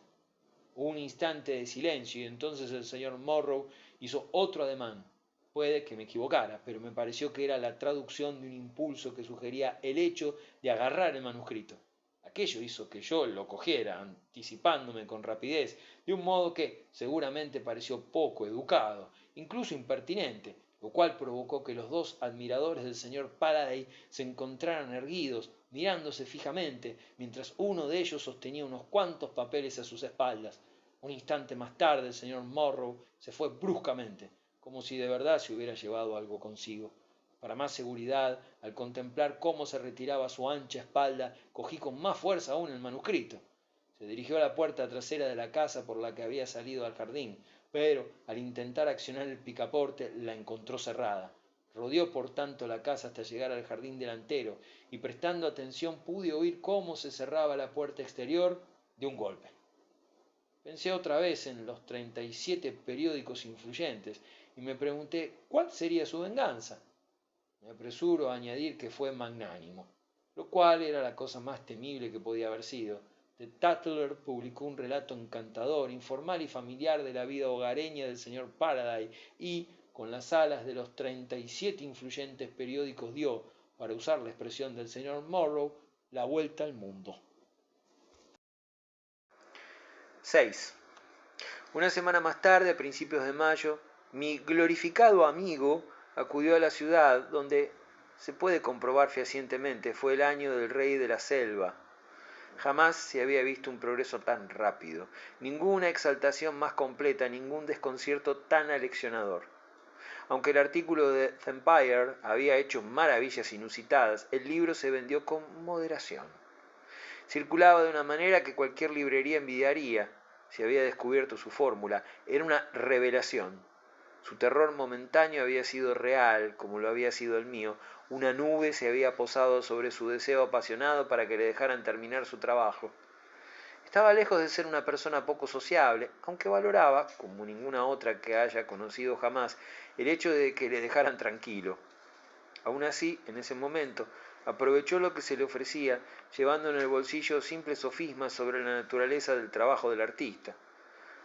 Hubo un instante de silencio y entonces el señor Morrow hizo otro ademán. Puede que me equivocara, pero me pareció que era la traducción de un impulso que sugería el hecho de agarrar el manuscrito. Aquello hizo que yo lo cogiera, anticipándome con rapidez, de un modo que seguramente pareció poco educado, incluso impertinente, lo cual provocó que los dos admiradores del señor Faraday se encontraran erguidos, mirándose fijamente, mientras uno de ellos sostenía unos cuantos papeles a sus espaldas. Un instante más tarde el señor Morrow se fue bruscamente, como si de verdad se hubiera llevado algo consigo. Para más seguridad, al contemplar cómo se retiraba su ancha espalda, cogí con más fuerza aún el manuscrito. Se dirigió a la puerta trasera de la casa por la que había salido al jardín, pero al intentar accionar el picaporte la encontró cerrada. Rodeó por tanto la casa hasta llegar al jardín delantero y prestando atención pude oír cómo se cerraba la puerta exterior de un golpe. Pensé otra vez en los 37 periódicos influyentes y me pregunté cuál sería su venganza. Me apresuro a añadir que fue magnánimo, lo cual era la cosa más temible que podía haber sido. The Tatler publicó un relato encantador, informal y familiar de la vida hogareña del señor Faraday y, con las alas de los 37 influyentes periódicos, dio, para usar la expresión del señor Morrow, la vuelta al mundo. 6. Una semana más tarde, a principios de mayo, mi glorificado amigo acudió a la ciudad donde, se puede comprobar fehacientemente, fue el año del rey de la selva. Jamás se había visto un progreso tan rápido, ninguna exaltación más completa, ningún desconcierto tan aleccionador. Aunque el artículo de The Empire había hecho maravillas inusitadas, el libro se vendió con moderación. Circulaba de una manera que cualquier librería envidiaría. Se había descubierto su fórmula. Era una revelación. Su terror momentáneo había sido real, como lo había sido el mío. Una nube se había posado sobre su deseo apasionado para que le dejaran terminar su trabajo. Estaba lejos de ser una persona poco sociable, aunque valoraba, como ninguna otra que haya conocido jamás, el hecho de que le dejaran tranquilo. Aun así, en ese momento, aprovechó lo que se le ofrecía, llevando en el bolsillo simples sofismas sobre la naturaleza del trabajo del artista.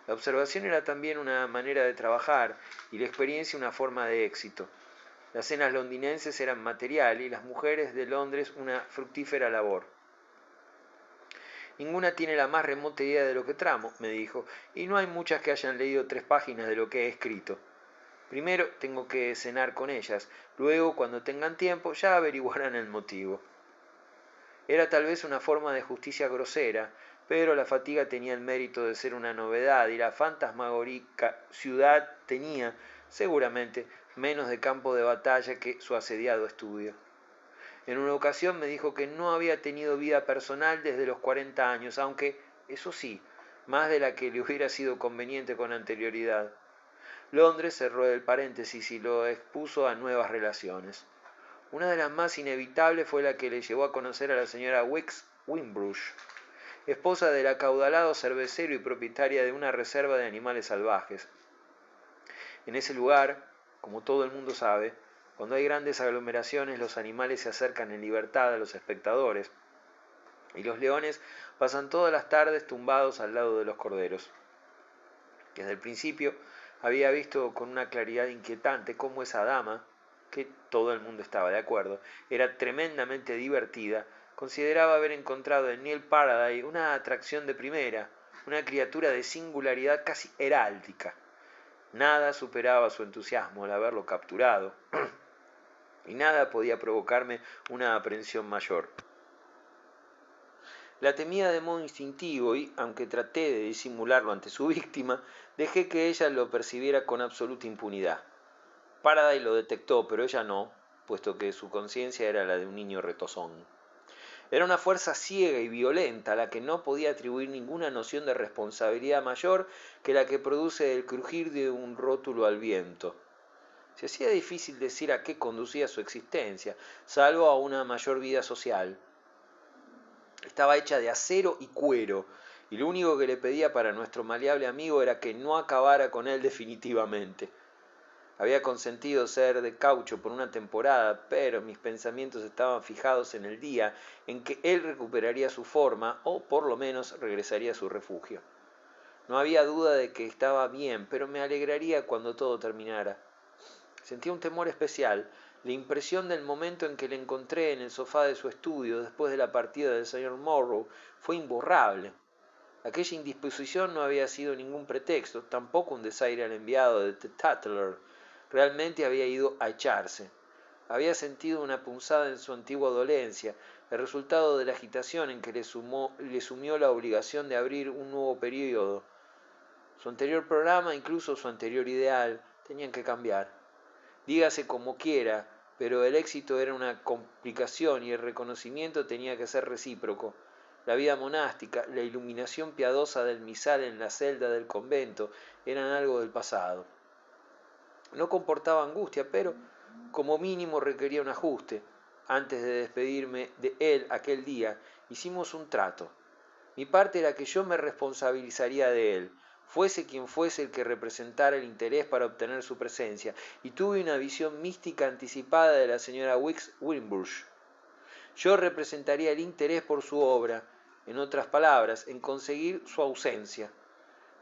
La observación era también una manera de trabajar y la experiencia una forma de éxito. Las cenas londinenses eran material y las mujeres de Londres una fructífera labor. Ninguna tiene la más remota idea de lo que tramo, me dijo, y no hay muchas que hayan leído 3 páginas de lo que he escrito. Primero tengo que cenar con ellas, luego, cuando tengan tiempo, ya averiguarán el motivo. Era tal vez una forma de justicia grosera, pero la fatiga tenía el mérito de ser una novedad y la fantasmagórica ciudad tenía, seguramente, menos de campo de batalla que su asediado estudio. En una ocasión me dijo que no había tenido vida personal desde los 40 años, aunque, eso sí, más de la que le hubiera sido conveniente con anterioridad. Londres cerró el paréntesis y lo expuso a nuevas relaciones. Una de las más inevitables fue la que le llevó a conocer a la señora Wicks Wimbush, esposa del acaudalado cervecero y propietaria de una reserva de animales salvajes. En ese lugar, como todo el mundo sabe, cuando hay grandes aglomeraciones los animales se acercan en libertad a los espectadores y los leones pasan todas las tardes tumbados al lado de los corderos. Desde el principio, Había visto con una claridad inquietante cómo esa dama, que todo el mundo estaba de acuerdo, era tremendamente divertida, consideraba haber encontrado en Neil Faraday una atracción de primera, una criatura de singularidad casi heráldica. Nada superaba su entusiasmo al haberlo capturado, y nada podía provocarme una aprensión mayor. La temía de modo instintivo y, aunque traté de disimularlo ante su víctima, dejé que ella lo percibiera con absoluta impunidad. Faraday lo detectó, pero ella no, puesto que su conciencia era la de un niño retozón. Era una fuerza ciega y violenta a la que no podía atribuir ninguna noción de responsabilidad mayor que la que produce el crujir de un rótulo al viento. Se hacía difícil decir a qué conducía su existencia, salvo a una mayor vida social. Estaba hecha de acero y cuero, y lo único que le pedía para nuestro maleable amigo era que no acabara con él definitivamente. Había consentido ser de caucho por una temporada, pero mis pensamientos estaban fijados en el día en que él recuperaría su forma, o por lo menos regresaría a su refugio. No había duda de que estaba bien, pero me alegraría cuando todo terminara. Sentía un temor especial. La impresión del momento en que le encontré en el sofá de su estudio después de la partida del señor Morrow fue imborrable. Aquella indisposición no había sido ningún pretexto, tampoco un desaire al enviado de The Tatler. Realmente había ido a echarse. Había sentido una punzada en su antigua dolencia, el resultado de la agitación en que le sumió la obligación de abrir un nuevo período. Su anterior programa, incluso su anterior ideal, tenían que cambiar. Dígase como quiera, pero el éxito era una complicación y el reconocimiento tenía que ser recíproco. La vida monástica, la iluminación piadosa del misal en la celda del convento eran algo del pasado. No comportaba angustia, pero como mínimo requería un ajuste. Antes de despedirme de él aquel día, hicimos un trato. Mi parte era que yo me responsabilizaría de él, fuese quien fuese el que representara el interés para obtener su presencia, y tuve una visión mística anticipada de la señora Wicks Wimbush. Yo representaría el interés por su obra, en otras palabras, en conseguir su ausencia.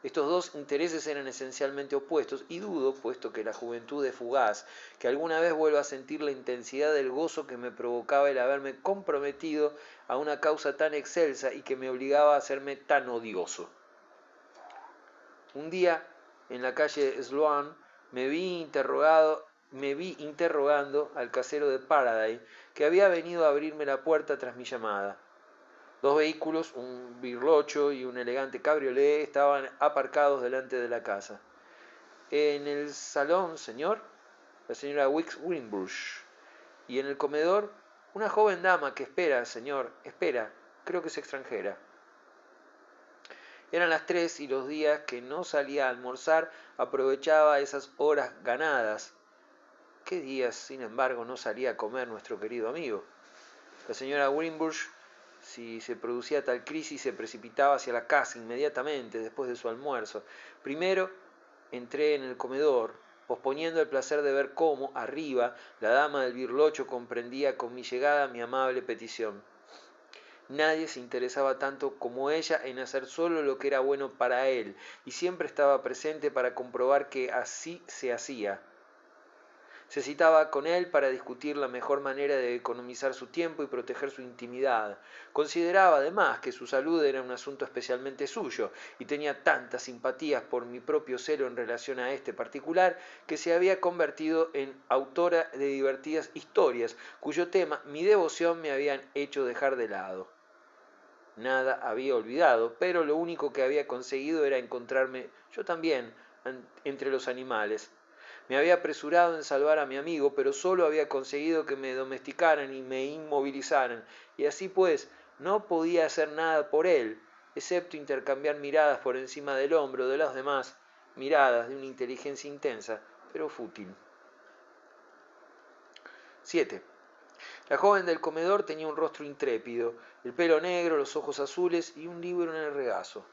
Estos dos intereses eran esencialmente opuestos y dudo, puesto que la juventud es fugaz, que alguna vez vuelva a sentir la intensidad del gozo que me provocaba el haberme comprometido a una causa tan excelsa y que me obligaba a hacerme tan odioso. Un día, en la calle Sloane, me vi interrogando al casero de Faraday, que había venido a abrirme la puerta tras mi llamada. Dos vehículos, un birlocho y un elegante cabriolé, estaban aparcados delante de la casa. En el salón, señor, la señora Wicks Wimbush. Y en el comedor, una joven dama que espera, señor, espera, creo que es extranjera. Eran las 3 y los días que no salía a almorzar aprovechaba esas horas ganadas. ¿Qué días, sin embargo, no salía a comer nuestro querido amigo? La señora Wimbush, si se producía tal crisis, se precipitaba hacia la casa inmediatamente después de su almuerzo. Primero entré en el comedor, posponiendo el placer de ver cómo, arriba, la dama del birlocho comprendía con mi llegada mi amable petición. Nadie se interesaba tanto como ella en hacer solo lo que era bueno para él, y siempre estaba presente para comprobar que así se hacía. Se citaba con él para discutir la mejor manera de economizar su tiempo y proteger su intimidad. Consideraba además que su salud era un asunto especialmente suyo, y tenía tantas simpatías por mi propio celo en relación a este particular, que se había convertido en autora de divertidas historias, cuyo tema mi devoción me habían hecho dejar de lado. Nada había olvidado, pero lo único que había conseguido era encontrarme yo también entre los animales. Me había apresurado en salvar a mi amigo, pero solo había conseguido que me domesticaran y me inmovilizaran, y así pues no podía hacer nada por él, excepto intercambiar miradas por encima del hombro de los demás, miradas de una inteligencia intensa, pero fútil. 7. La joven del comedor tenía un rostro intrépido, el pelo negro, los ojos azules y un libro en el regazo.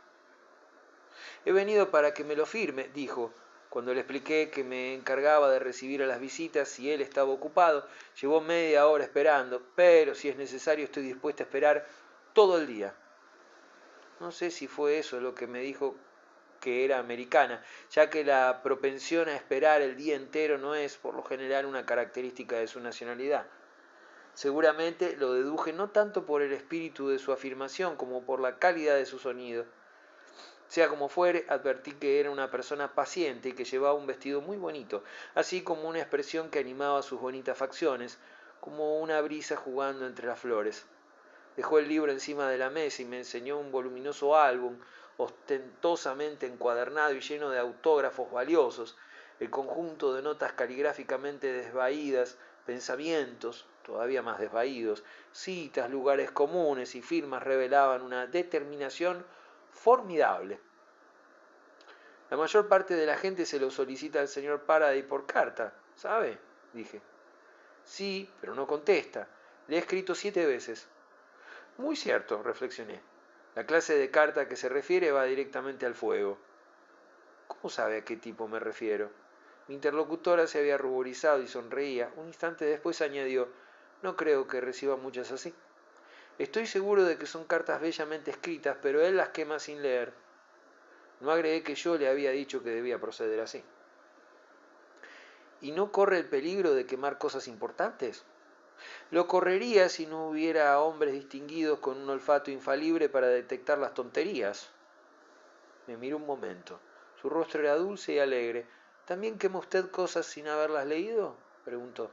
«He venido para que me lo firme», dijo. Cuando le expliqué que me encargaba de recibir a las visitas y él estaba ocupado, llevó media hora esperando, pero si es necesario estoy dispuesta a esperar todo el día. No sé si fue eso lo que me dijo que era americana, ya que la propensión a esperar el día entero no es, por lo general, una característica de su nacionalidad. Seguramente lo deduje no tanto por el espíritu de su afirmación como por la calidad de su sonido. Sea como fuere, advertí que era una persona paciente y que llevaba un vestido muy bonito, así como una expresión que animaba sus bonitas facciones, como una brisa jugando entre las flores. Dejó el libro encima de la mesa y me enseñó un voluminoso álbum, ostentosamente encuadernado y lleno de autógrafos valiosos, el conjunto de notas caligráficamente desvaídas, pensamientos, todavía más desvaídos, citas, lugares comunes y firmas revelaban una determinación formidable. La mayor parte de la gente se lo solicita al señor Faraday por carta, ¿sabe? Dije. Sí, pero no contesta. Le he escrito 7 veces. Muy cierto, reflexioné. La clase de carta a que se refiere va directamente al fuego. ¿Cómo sabe a qué tipo me refiero? Mi interlocutora se había ruborizado y sonreía. Un instante después añadió, no creo que reciba muchas así. Estoy seguro de que son cartas bellamente escritas, pero él las quema sin leer. No agregué que yo le había dicho que debía proceder así. ¿Y no corre el peligro de quemar cosas importantes? Lo correría si no hubiera hombres distinguidos con un olfato infalible para detectar las tonterías. Me miró un momento. Su rostro era dulce y alegre. ¿También quema usted cosas sin haberlas leído? Preguntó.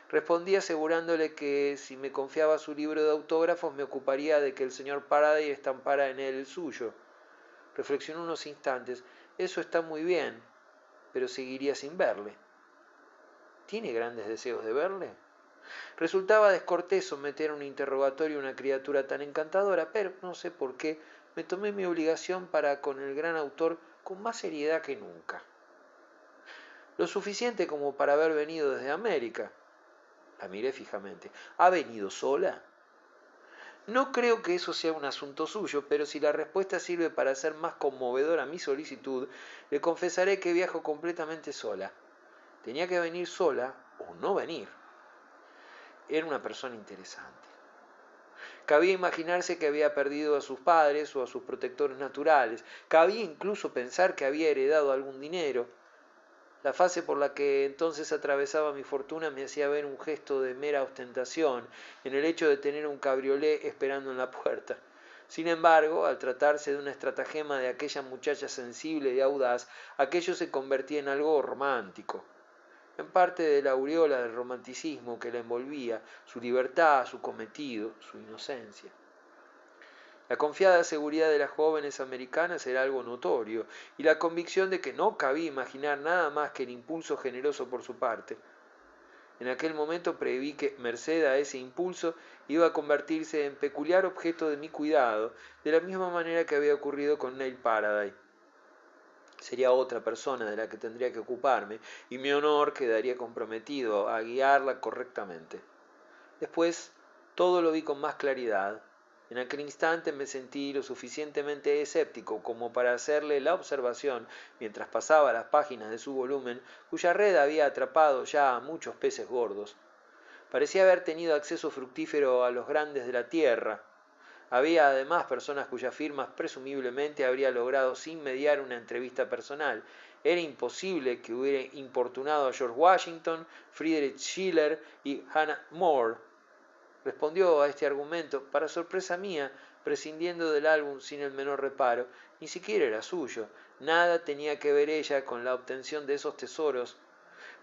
Respondí asegurándole que si me confiaba su libro de autógrafos me ocuparía de que el señor Faraday estampara en él el suyo. Reflexionó unos instantes. Eso está muy bien, pero seguiría sin verle. ¿Tiene grandes deseos de verle? Resultaba descortés someter a un interrogatorio a una criatura tan encantadora, pero no sé por qué me tomé mi obligación para con el gran autor con más seriedad que nunca. Lo suficiente como para haber venido desde América. La miré fijamente. ¿Ha venido sola? No creo que eso sea un asunto suyo, pero si la respuesta sirve para hacer más conmovedora mi solicitud, le confesaré que viajo completamente sola. Tenía que venir sola o no venir. Era una persona interesante. Cabía imaginarse que había perdido a sus padres o a sus protectores naturales. Cabía incluso pensar que había heredado algún dinero. La fase por la que entonces atravesaba mi fortuna me hacía ver un gesto de mera ostentación en el hecho de tener un cabriolé esperando en la puerta. Sin embargo, al tratarse de una estratagema de aquella muchacha sensible y audaz, aquello se convertía en algo romántico. En parte de la aureola del romanticismo que la envolvía, su libertad, su cometido, su inocencia. La confiada seguridad de las jóvenes americanas era algo notorio, y la convicción de que no cabía imaginar nada más que el impulso generoso por su parte. En aquel momento preví que, merced a ese impulso, iba a convertirse en peculiar objeto de mi cuidado, de la misma manera que había ocurrido con Neil Faraday. Sería otra persona de la que tendría que ocuparme, y mi honor quedaría comprometido a guiarla correctamente. Después, todo lo vi con más claridad. En aquel instante me sentí lo suficientemente escéptico como para hacerle la observación, mientras pasaba las páginas de su volumen, cuya red había atrapado ya a muchos peces gordos. Parecía haber tenido acceso fructífero a los grandes de la tierra. Había además personas cuyas firmas presumiblemente habría logrado sin mediar una entrevista personal. Era imposible que hubiera importunado a George Washington, Friedrich Schiller y Hannah More. Respondió a este argumento, para sorpresa mía, prescindiendo del álbum sin el menor reparo. Ni siquiera era suyo. Nada tenía que ver ella con la obtención de esos tesoros.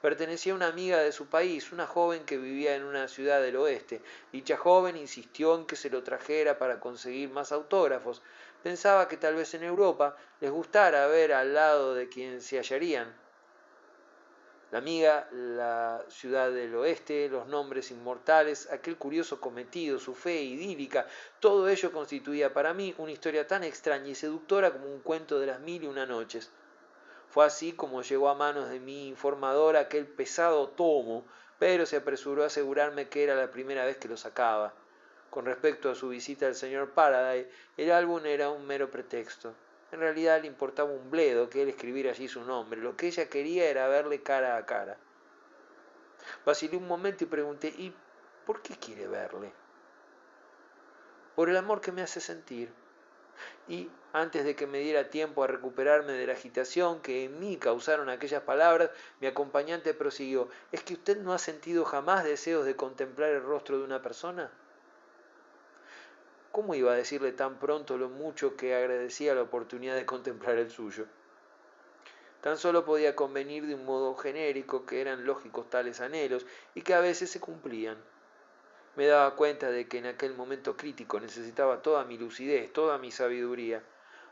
Pertenecía a una amiga de su país, una joven que vivía en una ciudad del oeste. Dicha joven insistió en que se lo trajera para conseguir más autógrafos. Pensaba que tal vez en Europa les gustara ver al lado de quien se hallarían. La amiga, la ciudad del oeste, los nombres inmortales, aquel curioso cometido, su fe idílica, todo ello constituía para mí una historia tan extraña y seductora como un cuento de las 1001 noches. Fue así como llegó a manos de mi informador aquel pesado tomo, pero se apresuró a asegurarme que era la primera vez que lo sacaba. Con respecto a su visita al señor Faraday, el álbum era un mero pretexto. En realidad le importaba un bledo que él escribiera allí su nombre. Lo que ella quería era verle cara a cara. Vacilé un momento y pregunté, ¿y por qué quiere verle? Por el amor que me hace sentir. Y, antes de que me diera tiempo a recuperarme de la agitación que en mí causaron aquellas palabras, mi acompañante prosiguió: ¿Es que usted no ha sentido jamás deseos de contemplar el rostro de una persona? ¿Cómo iba a decirle tan pronto lo mucho que agradecía la oportunidad de contemplar el suyo? Tan solo podía convenir de un modo genérico que eran lógicos tales anhelos y que a veces se cumplían. Me daba cuenta de que en aquel momento crítico necesitaba toda mi lucidez, toda mi sabiduría.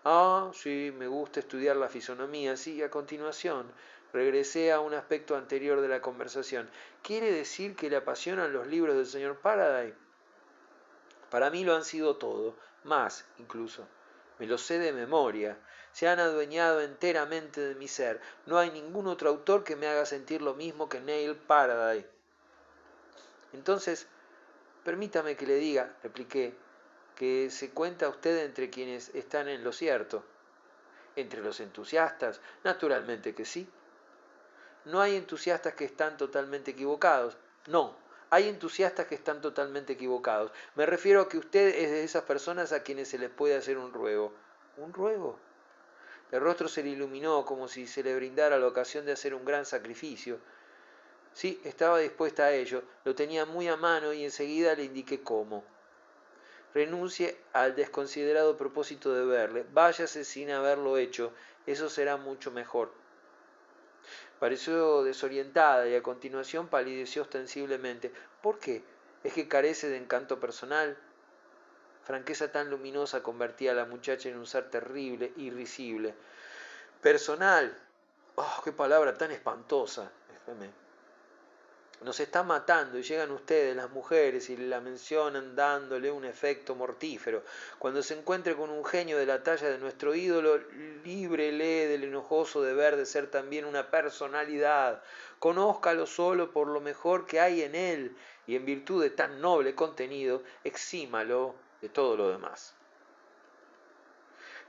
Ah, sí, me gusta estudiar la fisonomía. Sí, a continuación regresé a un aspecto anterior de la conversación. ¿Quiere decir que le apasionan los libros del señor Faraday? Para mí lo han sido todo, más incluso. Me los sé de memoria. Se han adueñado enteramente de mi ser. No hay ningún otro autor que me haga sentir lo mismo que Neil Faraday. Entonces, permítame que le diga, repliqué, que se cuenta usted entre quienes están en lo cierto. ¿Entre los entusiastas? Naturalmente que sí. No hay entusiastas que están totalmente equivocados. No, hay entusiastas que están totalmente equivocados. Me refiero a que usted es de esas personas a quienes se les puede hacer un ruego. ¿Un ruego? El rostro se le iluminó como si se le brindara la ocasión de hacer un gran sacrificio. Sí, estaba dispuesta a ello, lo tenía muy a mano y enseguida le indiqué cómo. Renuncie al desconsiderado propósito de verle, váyase sin haberlo hecho, eso será mucho mejor. Pareció desorientada y a continuación palideció ostensiblemente. ¿Por qué? ¿Es que carece de encanto personal? Franqueza tan luminosa convertía a la muchacha en un ser terrible, irrisible. Personal. ¡Oh, qué palabra tan espantosa! Exclamé. Nos está matando y llegan ustedes, las mujeres, y la mencionan dándole un efecto mortífero. Cuando se encuentre con un genio de la talla de nuestro ídolo, líbrele del enojoso deber de ser también una personalidad. Conózcalo solo por lo mejor que hay en él, y en virtud de tan noble contenido, exímalo de todo lo demás.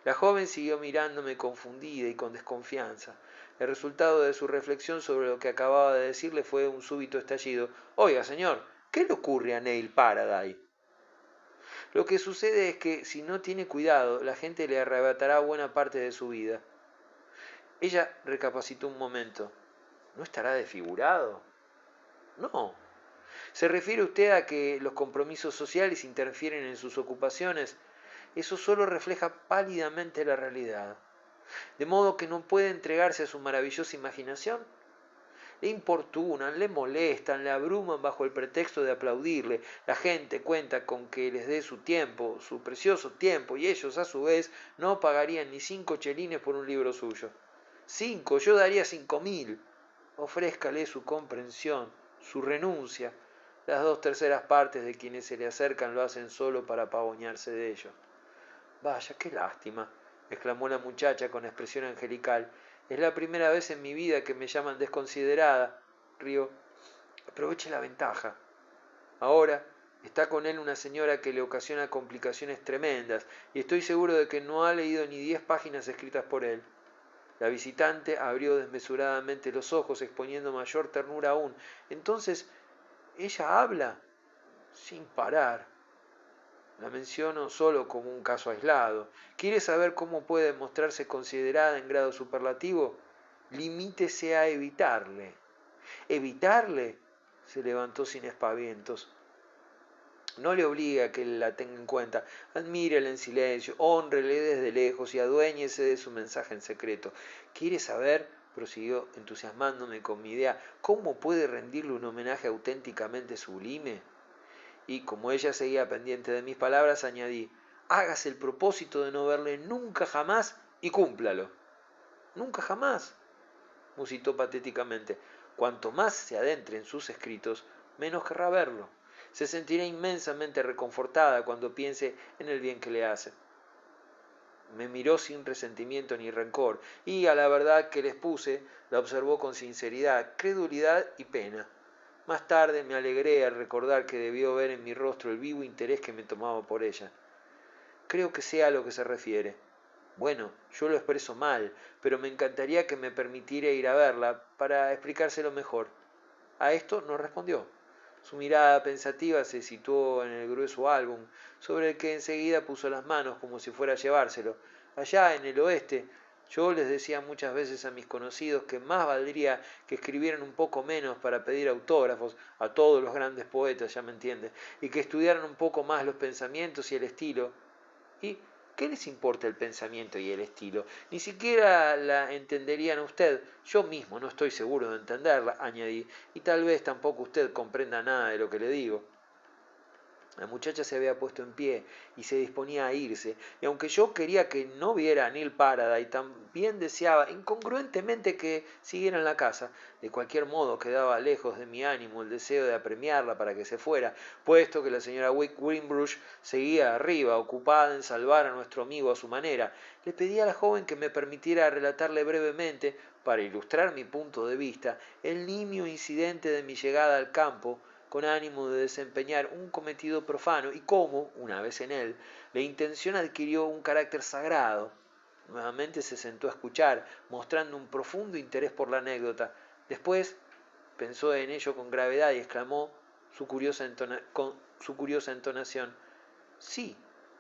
La joven siguió mirándome confundida y con desconfianza. El resultado de su reflexión sobre lo que acababa de decirle fue un súbito estallido. Oiga, señor, ¿qué le ocurre a Neil Faraday? Lo que sucede es que, si no tiene cuidado, la gente le arrebatará buena parte de su vida. Ella recapacitó un momento. ¿No estará desfigurado? No. ¿Se refiere usted a que los compromisos sociales interfieren en sus ocupaciones? Eso solo refleja pálidamente la realidad. De modo que no puede entregarse a su maravillosa imaginación. Le importunan, le molestan, le abruman bajo el pretexto de aplaudirle. La gente cuenta con que les dé su tiempo, su precioso tiempo, y ellos, a su vez, no pagarían ni 5 chelines por un libro suyo. 5, yo daría 5.000. Ofrézcale su comprensión, su renuncia. Las 2/3 partes de quienes se le acercan lo hacen solo para pavonearse de ello. Vaya, qué lástima, exclamó la muchacha con expresión angelical. Es la primera vez en mi vida que me llaman desconsiderada. Rió. Aproveche la ventaja. Ahora está con él una señora que le ocasiona complicaciones tremendas, y estoy seguro de que no ha leído ni 10 páginas escritas por él. La visitante abrió desmesuradamente los ojos, exponiendo mayor ternura aún. Entonces, ella habla sin parar. La menciono solo como un caso aislado. ¿Quiere saber cómo puede mostrarse considerada en grado superlativo? Limítese a evitarle. ¿Evitarle? Se levantó sin espavientos. No le obligue a que la tenga en cuenta. Admírela en silencio, hónrele desde lejos y aduéñese de su mensaje en secreto. ¿Quiere saber? Prosiguió entusiasmándome con mi idea. ¿Cómo puede rendirle un homenaje auténticamente sublime? Y como ella seguía pendiente de mis palabras, añadí: hágase el propósito de no verle nunca jamás y cúmplalo. Nunca jamás, musitó patéticamente. Cuanto más se adentre en sus escritos, menos querrá verlo. Se sentirá inmensamente reconfortada cuando piense en el bien que le hace. Me miró sin resentimiento ni rencor, y a la verdad que les puse, la observó con sinceridad, credulidad y pena. Más tarde me alegré al recordar que debió ver en mi rostro el vivo interés que me tomaba por ella. Creo que sé a lo que se refiere. Bueno, yo lo expreso mal, pero me encantaría que me permitiera ir a verla para explicárselo mejor. A esto no respondió. Su mirada pensativa se situó en el grueso álbum, sobre el que enseguida puso las manos como si fuera a llevárselo. Allá en el oeste, yo les decía muchas veces a mis conocidos que más valdría que escribieran un poco menos para pedir autógrafos a todos los grandes poetas, ya me entiende, y que estudiaran un poco más los pensamientos y el estilo. ¿Y qué les importa el pensamiento y el estilo? Ni siquiera la entenderían usted. Yo mismo no estoy seguro de entenderla, añadí, y tal vez tampoco usted comprenda nada de lo que le digo. La muchacha se había puesto en pie y se disponía a irse, y aunque yo quería que no viera a Neil Paradise, también deseaba incongruentemente que siguiera en la casa. De cualquier modo quedaba lejos de mi ánimo el deseo de apremiarla para que se fuera, puesto que la señora Wimbush seguía arriba, ocupada en salvar a nuestro amigo a su manera. Le pedí a la joven que me permitiera relatarle brevemente, para ilustrar mi punto de vista, el nimio incidente de mi llegada al campo, con ánimo de desempeñar un cometido profano, y cómo, una vez en él, la intención adquirió un carácter sagrado. Nuevamente se sentó a escuchar, mostrando un profundo interés por la anécdota. Después pensó en ello con gravedad y exclamó con su curiosa entonación: sí,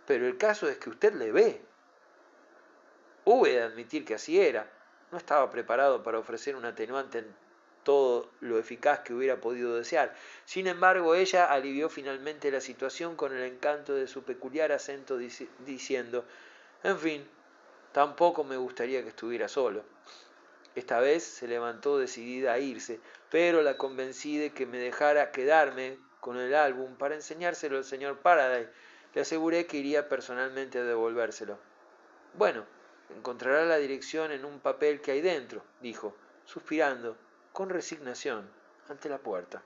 pero el caso es que usted le ve. Hube de admitir que así era. No estaba preparado para ofrecer un atenuante en todo lo eficaz que hubiera podido desear. Sin embargo, ella alivió finalmente la situación con el encanto de su peculiar acento, diciendo: en fin, tampoco me gustaría que estuviera solo. Esta vez se levantó decidida a irse, pero la convencí de que me dejara quedarme con el álbum para enseñárselo al señor Paradise. Le aseguré que iría personalmente a devolvérselo. Bueno, encontrará la dirección en un papel que hay dentro, dijo, suspirando con resignación ante la puerta.